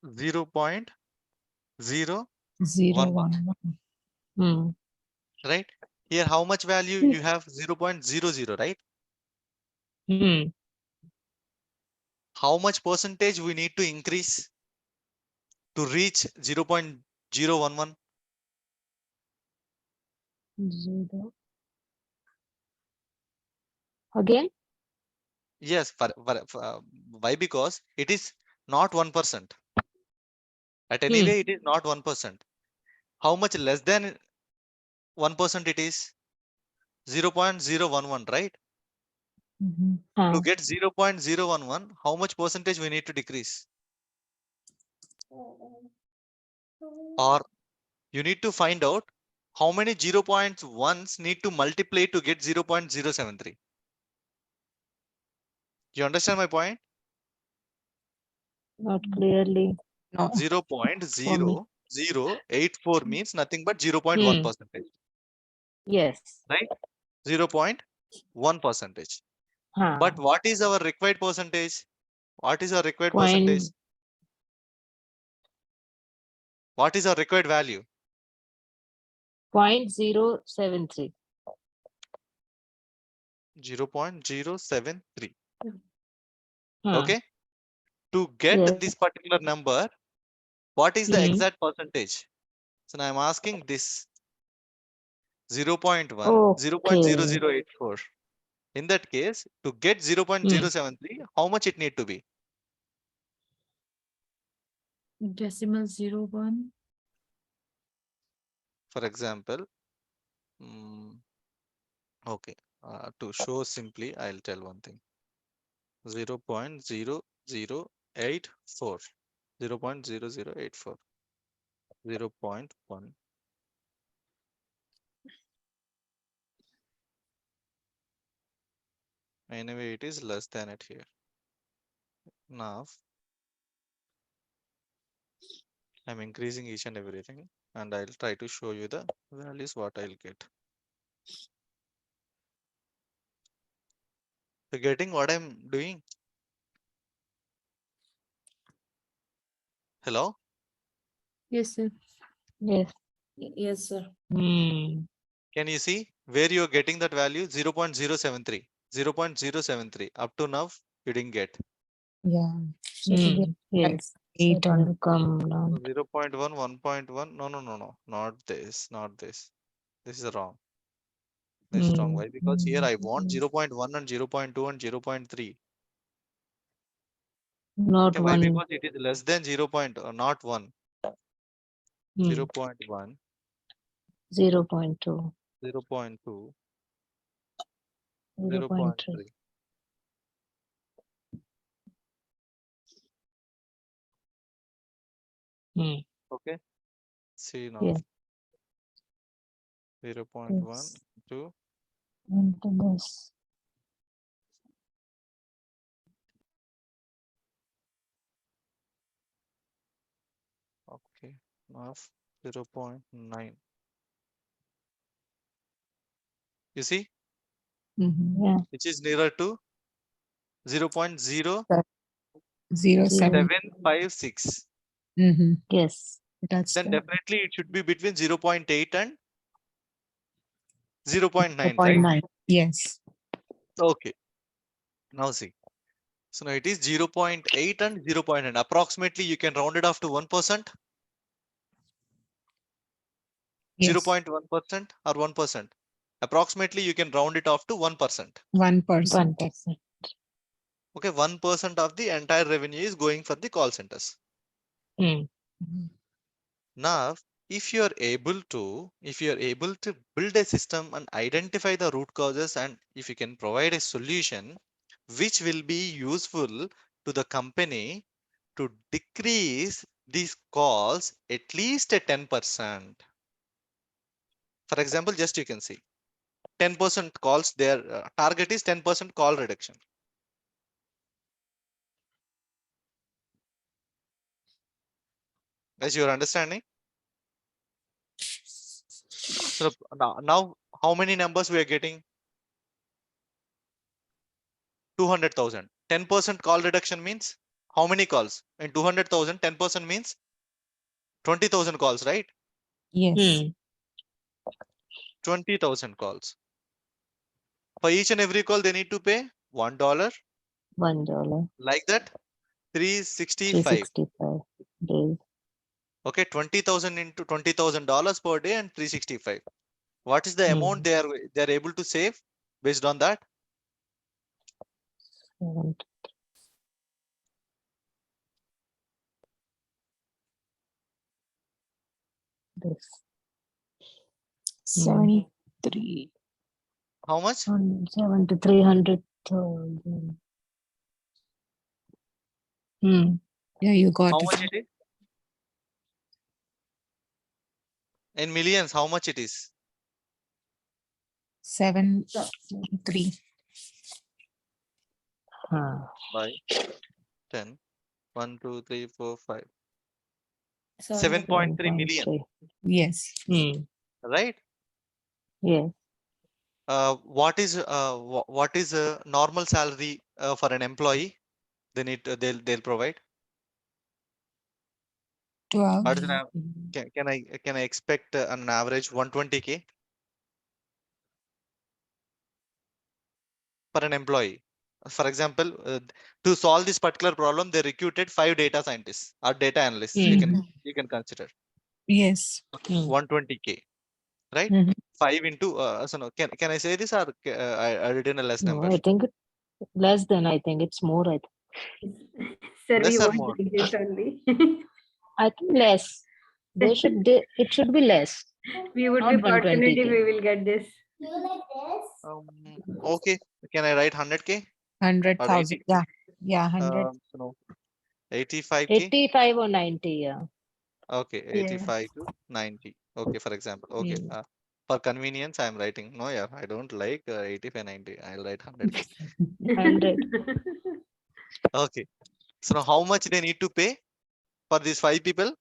0.011, 011. Hmm. right? Here, how much value you have? 0.00, right? Hmm. How much percentage we need to increase to reach 0.011? 0. Again? Yes, why? Because it is not 1%. At any Hmm. way, it is not 1%. How much less than 1% it is? 0.011, right? Mhm. To Huh. get 0.011, how much percentage we need to decrease? Or you need to find out how many 0.1s need to multiply to get 0.073. You understand my point? Not clearly No. for me. 0.0084 means nothing but 0.1 Hmm. percentage, Yes. right? 0.1 percentage. Huh. But what is our required percentage? What is our required Point percentage? What is our required value? 0.073. 0.073. Huh. Okay. To get Yes. this particular number, what is the Hmm. exact percentage? So now I'm asking this 0.1, Okay. 0.0084. In that case, to get Hmm. 0.073, how much it need to be? decimal 01. For example, okay, to show simply, I'll tell one thing. 0.0084, 0.0084, 0.1. Anyway, it is less than it here. Now, I'm increasing each and everything, and I'll try to show you the values what I'll get. So getting what I'm doing? Hello? Yes, sir. Yes. Yes, sir. Hmm. Can you see where you're getting that value? 0.073, 0.073. Up to now, you didn't get. Yeah. So to get Hmm. Yes. 8 It on will come down. So 0.1, 1.1. No. Not this, not this. This is wrong. This is wrong. Hmm. Why? Because here I want 0.1 and 0.2 and 0.3. Not Okay, why? 1. Because it is less than 0. Not 1. Hmm. 0.1, 0.2. 0.2, 0.3. 0.3. Hmm. Okay. See now. Yeah. 0.1 Yes. to Into this. okay. Now 0.9. You see, Mhm. Yeah. which is nearer to 0.0756. 07. 0. Mhm. Yes. That's Then the definitely it should be between 0.8 and 0.9, right? 0.9. Yes. Okay. Now see. So now it is 0.8 and 0.9. Approximately you can round it off to 1%, Yes. 0.1% or 1%. Approximately you can round it off to 1%. 1%. 1%. Okay, 1% of the entire revenue is going for the call centers. Hmm. Mhm. Now if you are able to build a system and identify the root causes, and if you can provide a solution which will be useful to the company to decrease these calls at least a 10%. For example, just you can see 10% calls, their target is 10% call reduction. As you're understanding. So now how many numbers we are getting? 200,000. 10% call reduction means how many calls? In 200,000, 10% means 20,000 calls, right? Yes. 20,000 calls. For each and every call, they need to pay $1. $1, Like that, 365. 365 days. Okay, 20,000 into $20,000 per day and 365. What is the amount they are able to save based on that? 70. This 73. How much? 70, 300,000. Yeah, you got How it. much it is? In millions, how much it is? 7.3. By 10. 1, 2, 3, 4, 5. So 7.3 million, 7.3. Yes. right? Yes. What is a normal salary for an employee? They need they'll provide. 12. What is can I expect an average 120K for an employee? For example, to solve this particular problem, they recruited 5 data scientists or data analysts. You can consider Yes. 120K, right? Mhm. 5 into so no, can I say this, or I did in a less No, number? I think less than, I think it's more. Sir, Less we or want more? like this only. I think less. It should be less. We would Not be fortunate if 120K. we will get this. Okay, can I write 100K or 100,000. 80? Yeah. Yeah, 100. No, 85K. 85 or 90, yeah. Okay, Yeah. 85 to 90. Okay, for example. Okay. For convenience, I'm writing. No, yeah, I don't like 85, 90. I'll write 100K. 100. Okay. So now how much they need to pay for these 5 people?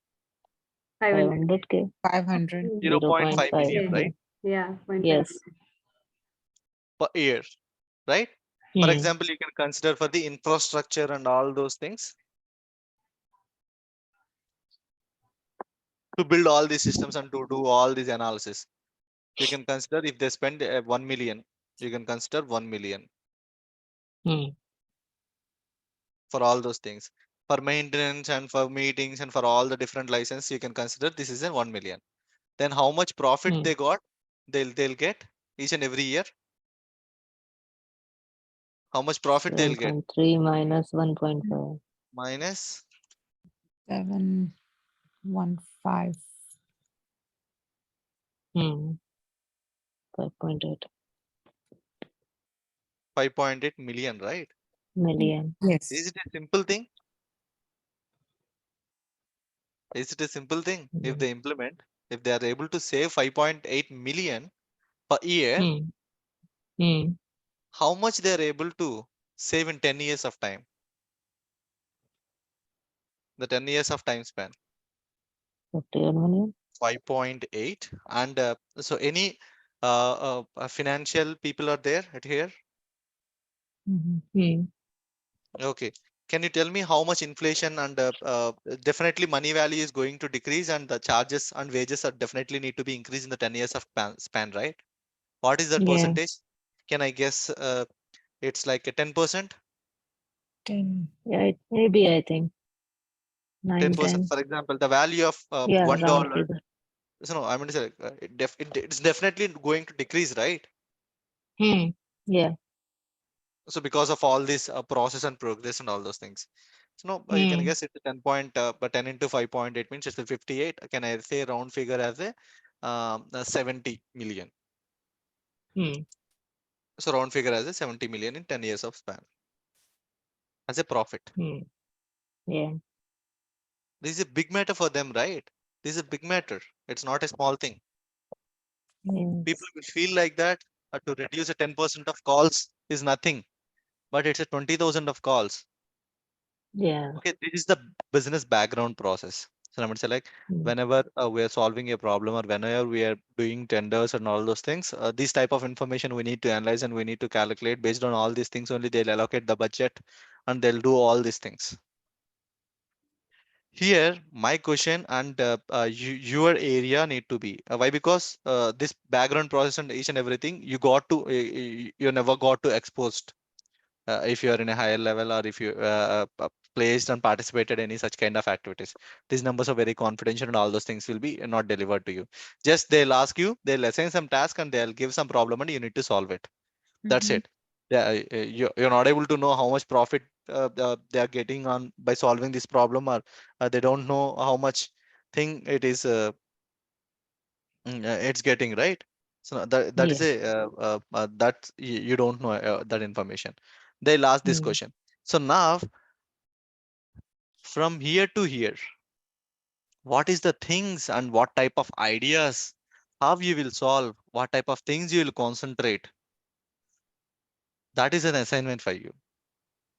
500. 500K. 500. 0.5 0.5. million, right? Yeah, 0.5. Yes. Per year, right? For Hmm. example, you can consider for the infrastructure and all those things to build all these systems and to do all these analysis. You can consider if they spend 1 million, you can consider 1 million for all those things. For maintenance and for meetings and for all the different license, you can consider this is a 1 million. Then how much profit they got? They'll get each and every year. How much profit they'll get? 7.3 minus 1.5. Minus 715. 5.8 5.8 million, right? million. Yes. Is it a simple thing? Is it a simple thing? If they implement, if they are able to save 5.8 million per year, how much they are able to save in 10 years of time? The 10 years of time span. 51 million. 5.8. And so any financial people are there at here? Okay. Can you tell me how much inflation and definitely money value is going to decrease, and the charges and wages are definitely need to be increased in the 10 years of span, right? What is that Yeah. percentage? Can I guess it's like a 10%? 10. Yeah, it may be, I think. 9, 10%. 10. For example, the value of Yeah, $1. round figure. So no, I mean to say it's definitely going to decrease, right? Yeah. So because of all this process and progress and all those things. So no, you can Hmm. guess it's a 10 point, but 10 into 5.8 means it's a 58. Can I say round figure as a 70 million? Hmm. So round figure as a 70 million in 10 years of span as a profit. Hmm. Yeah. This is a big matter for them, right? This is a big matter. It's not a small thing. People Yes. will feel like that to reduce a 10% of calls is nothing, but it's a 20,000 of calls. Yeah. Okay, this is the business background process. So I'm going to say like Hmm. whenever we are solving a problem or whenever we are doing tenders and all those things, this type of information we need to analyze and we need to calculate. Based on all these things only they'll allocate the budget and they'll do all these things. Here, my question and your area need to be why? Because this background process and each and everything you got to you never got to exposed if you are in a higher level or if you placed and participated any such kind of activities. These numbers are very confidential and all those things will be not delivered to you. Just they'll ask you, they'll assign some task and they'll give some problem and you need to solve it. That's Mhm. it. Yeah, you're not able to know how much profit they are getting on by solving this problem, or they don't know how much thing it is it's getting, right? So that is Yes. a that you don't know that information. They'll ask this Hmm. question. So now from here to here, what is the things and what type of ideas, how you will solve, what type of things you will concentrate, that is an assignment for you.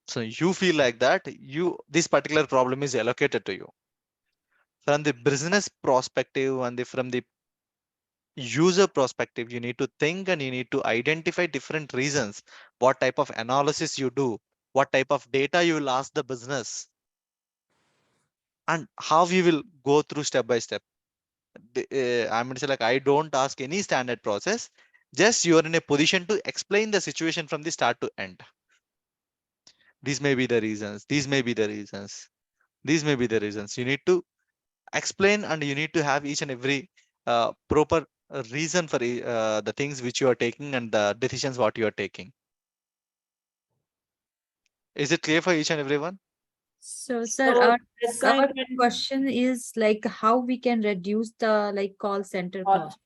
So you feel like that you this particular problem is allocated to you. From the business perspective and from the user perspective, you need to think and you need to identify different reasons, what type of analysis you do, what type of data you will ask the business, and how you will go through step by step. I'm going to say like I don't ask any standard process. Just you are in a position to explain the situation from the start to end. These may be the reasons. These may be the reasons. These may be the reasons. You need to explain and you need to have each and every proper reason for the things which you are taking and the decisions what you are taking. Is it clear for each and everyone? So, sir, So our assignment. question is like how we can reduce the like call center cost.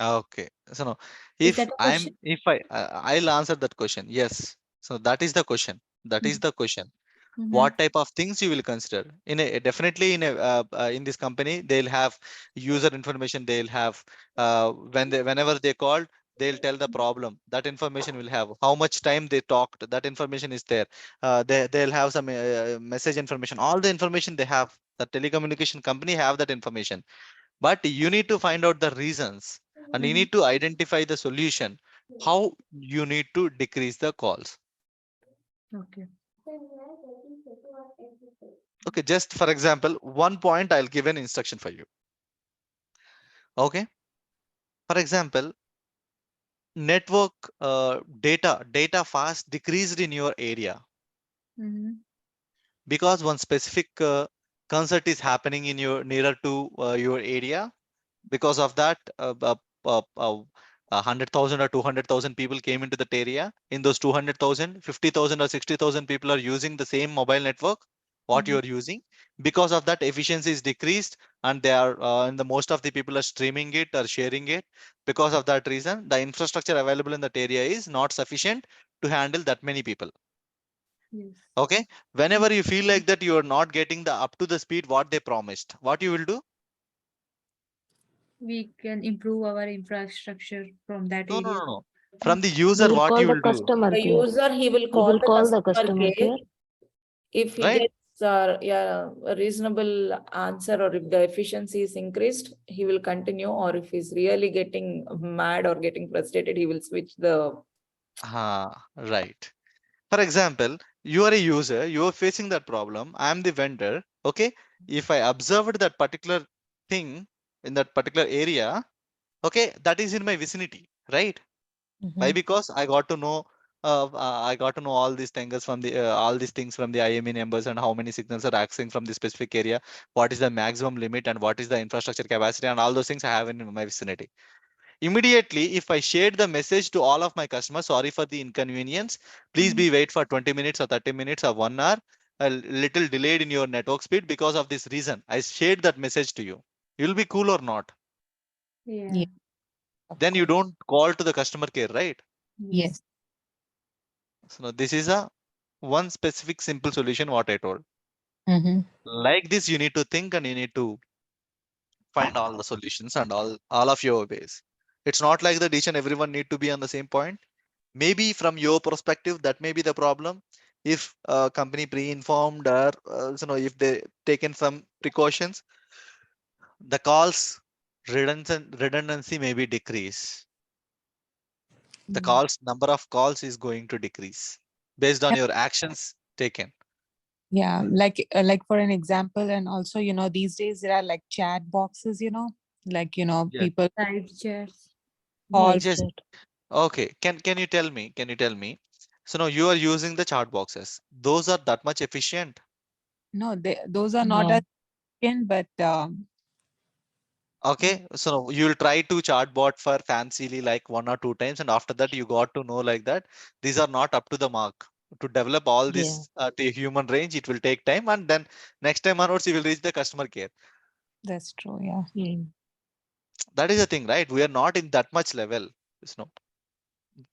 Okay. So no, Is that a question? if I'll answer that question. Yes. So that is the question. That is the question. Mm-hmm. What type of things you will consider definitely in this company they'll have user information, they'll have whenever they called they'll tell the problem, that information will have how much time they talked, that information is there. They'll have some message information, all the information they have, the telecommunication company have that information, but you need to find out the reasons and you need to identify the solution, how you need to decrease the calls. Okay. Okay, just for example, one point I'll give an instruction for you. Okay, for example, network data fast decreased in your area Mm-hmm. because one specific concert is happening in your nearer to your area. Because of that, 100,000 or 200,000 people came into that area. In those 200,000, 50,000 or 60,000 people are using the same mobile network what you Mhm. are using. Because of that, efficiency is decreased, and they are and the most of the people are streaming it or sharing it. Because of that reason, the infrastructure available in that area is not sufficient to handle that many people. Yes. Okay, whenever you feel like that you are not getting the up to the speed what they promised, what you will do? We can improve our infrastructure from that No, no, area. no, no. From the We user, will what call you the will do, customer The care. user, he will We call will the call the customer customer care. care. If he right? gets a reasonable answer or if the efficiency is increased, he will continue. Or if he's really getting mad or getting frustrated, he will switch the. Right. For example, you are a user, you are facing that problem. I am the vendor. Okay. If I observed that particular thing in that particular area, okay, that is in my vicinity, right? Why? Mhm. Because I got to know all these things from the all these things from the IME numbers and how many signals are accessing from the specific area, what is the maximum limit and what is the infrastructure capacity and all those things I have in my vicinity. Immediately, if I shared the message to all of my customers, sorry for the inconvenience, please be wait for 20 minutes or 30 minutes or 1 hour. a little delayed in your network speed because of this reason. I shared that message to you. You'll be cool or not? Yeah. Of Then you course. don't call to the customer care, right? Yes. So now this is a one specific simple solution what I told. Mm-hmm. Like this, you need to think and you need to find all the solutions and all of your ways. It's not like that each and everyone need to be on the same point. Maybe from your perspective, that may be the problem. If a company pre-informed or if they taken some precautions, the calls redundancy may be decrease. The calls number of calls is going to decrease based on your actions taken. Yeah, like for an example, and also, these days there are like chat boxes, like, Yes. people Live chats. call. Right, Yes. right. Okay. Can you tell me? Can you tell me? So now you are using the chat boxes. Those are that much efficient. No, those are not No. as efficient, but Okay, so you'll try to chartbot for fancily like 1 or 2 times, and after that you got to know like that these are not up to the mark. To develop all Yeah. this to human range, it will take time, and then next time onwards you will reach the customer care. that's true. Yeah. Mm. That is the thing, right? We are not in that much level. So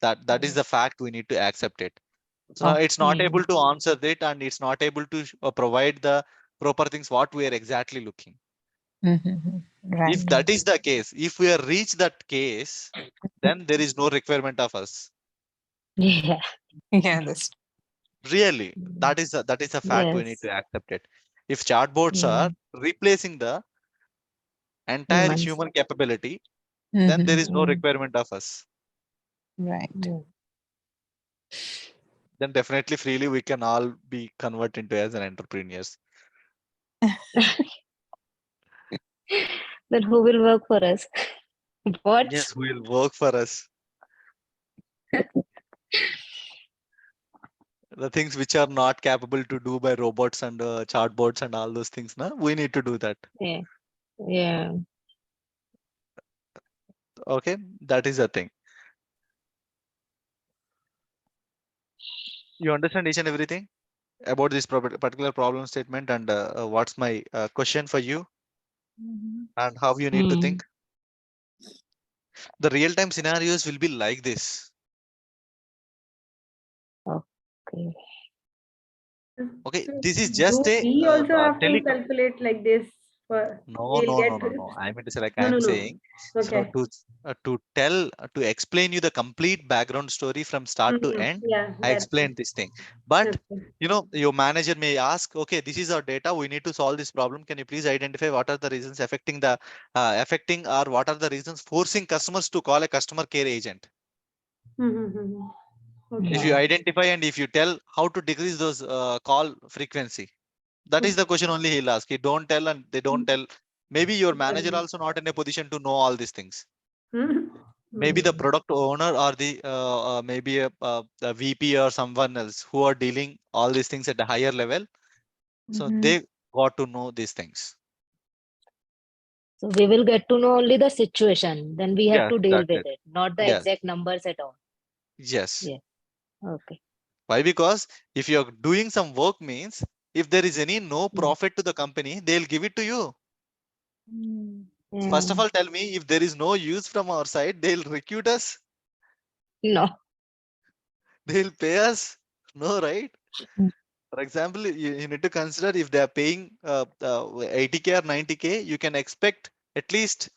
that is the Yes. fact. We need to accept it. So now Oh, it's not able Mm. to answer it, and it's not able to provide the proper things what we are exactly looking. mm-hmm. Right. If that is the case, if we are reach that case, then there is no requirement of us. Yeah. Yeah, that's Really, Mm. that is a fact. We need Yes. to accept it. If chatbots are Mm. replacing the entire Humans. human capability, then there mm-hmm. is no Mm. requirement of us. Right. Mm. Then definitely freely we can all be converted into as an entrepreneurs. Then who will work for us? Yes, What? who will work for us. The things which are not capable to do by robots and chatbots and all those things, na, we need to do that. Yeah. Yeah. Okay, that is the thing. You understand each and everything about this particular problem statement, and what's my question for you and how you need to Mm. think. The real-time scenarios will be like this. Okay. Okay, So this is do just a we also have to telecom. calculate like this for No, we'll no, get no, no, no. I mean to say, like no I'm no no. saying, so Okay. to tell to explain you the complete background story from start to end, Yeah, I that's explained this thing. But okay. your manager may ask, okay, this is our data. We need to solve this problem. Can you please identify what are the reasons affecting the affecting or what are the reasons forcing customers to call a customer care agent? If Okay. you Yeah. identify and if you tell how to decrease those call frequency, that is the question only he'll ask. He don't tell and they don't tell. Maybe your manager also not in a position to know all these things. Maybe the Mm. product owner or the maybe a VP or someone else who are dealing all these things at a higher level. So Mm-hmm. they got to know these things. So we will get to know only the situation. Then we have Yes, to deal that's with it. it, not the Yes, exact numbers at all. yes. Yeah. Okay. Why? Because if you're doing some work means if there is any no Mm. profit to the company, they'll give it to you. First Yeah. of all, tell me if there is no use from our side, they'll recruit us, No. they'll pay us. No, right? Mm. For example, you need to consider if they are paying 80K or 90K, you can expect at least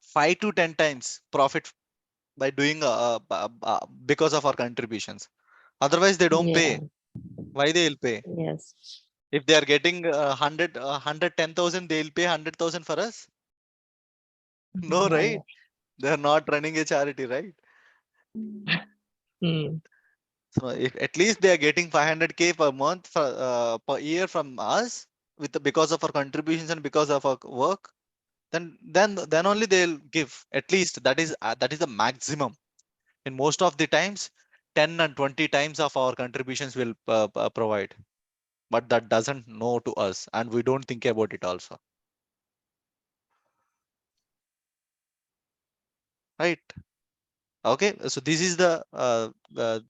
5 to 10 times profit by doing because of our contributions. Otherwise, they don't Yeah. pay. Why they'll pay? Yes. If they are getting 110,000, they'll pay 100,000 for us. No, right? Yeah. They are not running a charity, right? Mm. So if at least they are getting 500K per month per year from us because of our contributions and because of our work, then only they'll give. At least that is the maximum. In most of the times, 10 and 20 times of our contributions will provide. But that doesn't know to us, and we don't think about it also, right? Okay, so this is the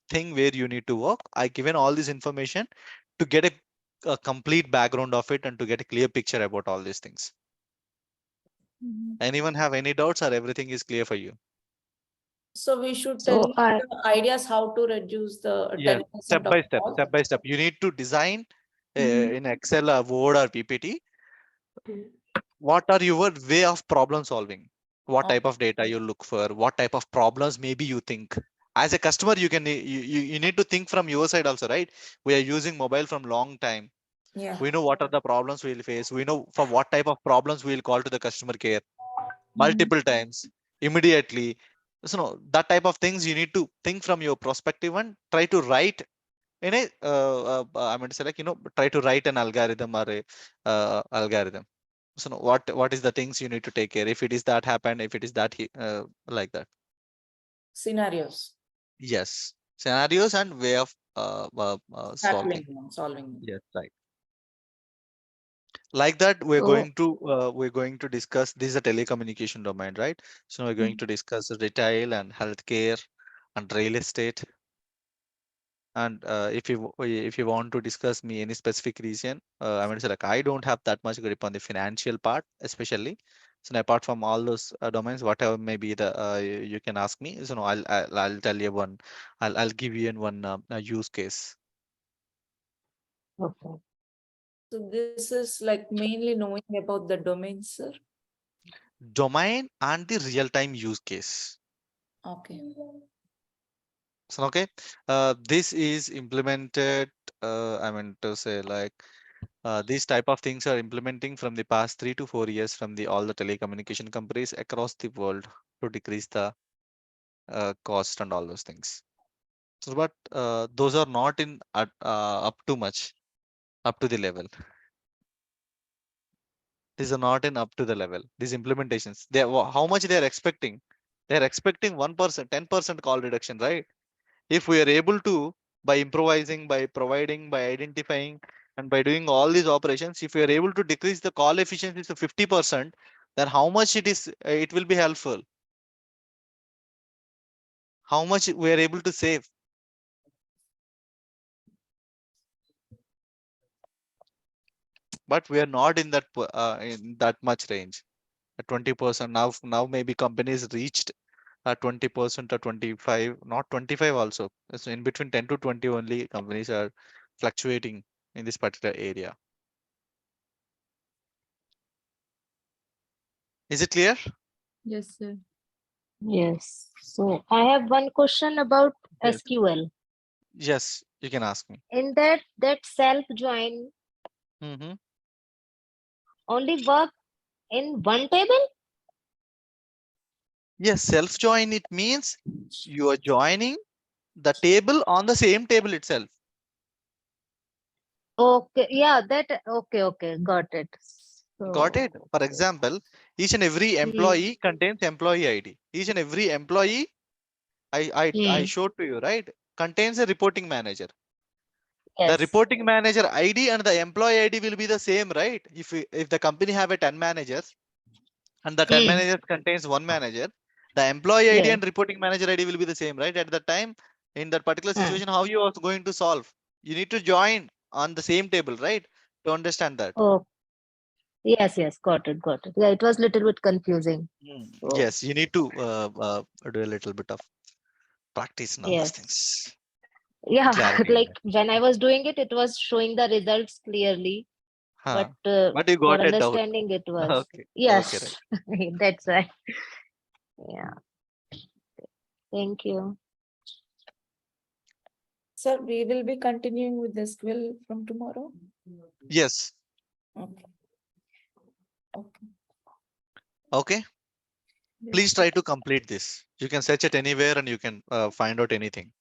thing where you need to work. I given all this information to get a complete background of it and to get a clear picture about all these things. Anyone have any doubts, or everything is clear for you? So we should So tell I the ideas how to reduce the Yes, 10% step of by step, cost. step by step. You need to design Mhm. in Excel or Word or PPT. What are your way of problem solving? What type of data you look for? What type of problems maybe you think? As a customer, you need to think from your side also, right? We are using mobile from long time. Yeah. We know what are the problems we'll face. We know for what type of problems we'll call to the customer care multiple times immediately. So no, that type of things you need to think from your perspective and try to write in a I mean to say, like, try to write an algorithm or a algorithm. So no, what is the things you need to take care if it is that happen, if it is that like that. Scenarios. Yes, scenarios and way of solving. Solving. Yes, right. Like that, so we're going to discuss, this is a telecommunication domain, right? So we're going to discuss retail and healthcare and real estate. And if you want to discuss me any specific region, I mean, say, like, I don't have that much grip on the financial part, especially. So now, apart from all those domains, whatever may be the you can ask me. So no, I'll tell you one. I'll give you in one use case. okay. So this is like mainly knowing about the domain, sir. Domain and the real-time use case. Okay. So okay, this is implemented. I mean to say, like, these type of things are implementing from the past 3 to 4 years from the all the telecommunication companies across the world to decrease the cost and all those things. So, but those are not in up to much, up to the level. These are not in up to the level. These implementations, how much they are expecting? They are expecting 1%, 10% call reduction, right? If we are able to, by improvising, by providing, by identifying, and by doing all these operations, if we are able to decrease the call efficiency to 50%, then how much it will be helpful? How much we are able to save? But we are not in that much range. At 20% now maybe companies reached 20% or 25, not 25 also. So in between 10 to 20 only companies are fluctuating in this particular area. Is it clear? Yes, sir. Yes. So I have one question about Yes. SQL. Yes, you can ask me. In that self join Mm-hmm. only work in one table? Yes, self join, it means you are joining the table on the same table itself. Okay. Yeah, okay, got it. Got it? So For example, each and every employee contains employee ID. Each and every employee I hmm, showed to you, right? Contains a reporting manager. The yes. reporting manager ID and the employee ID will be the same, right? If the company have a 10 managers and the 10 Hmm, managers contains one manager, the employee ID yes. and reporting manager ID will be the same, right? At the time, in that particular Hmm. situation, how you are going to solve? You need to join on the same table, right? To understand that. Oh, yes, got it. Yeah, it was little bit confusing. So Yes, you need to do a little bit of practice in all these yes. things. Yeah, Clarity in like that. when I was doing it, it was showing the results clearly, Huh. but But you for got it out. understanding it was Okay. Okay, right. yes. That's right. Yeah. Thank you. Sir, we will be continuing with this quill from tomorrow. Yes. Okay. Okay. Okay. Please try to complete this. You can search it anywhere and you can find out anything.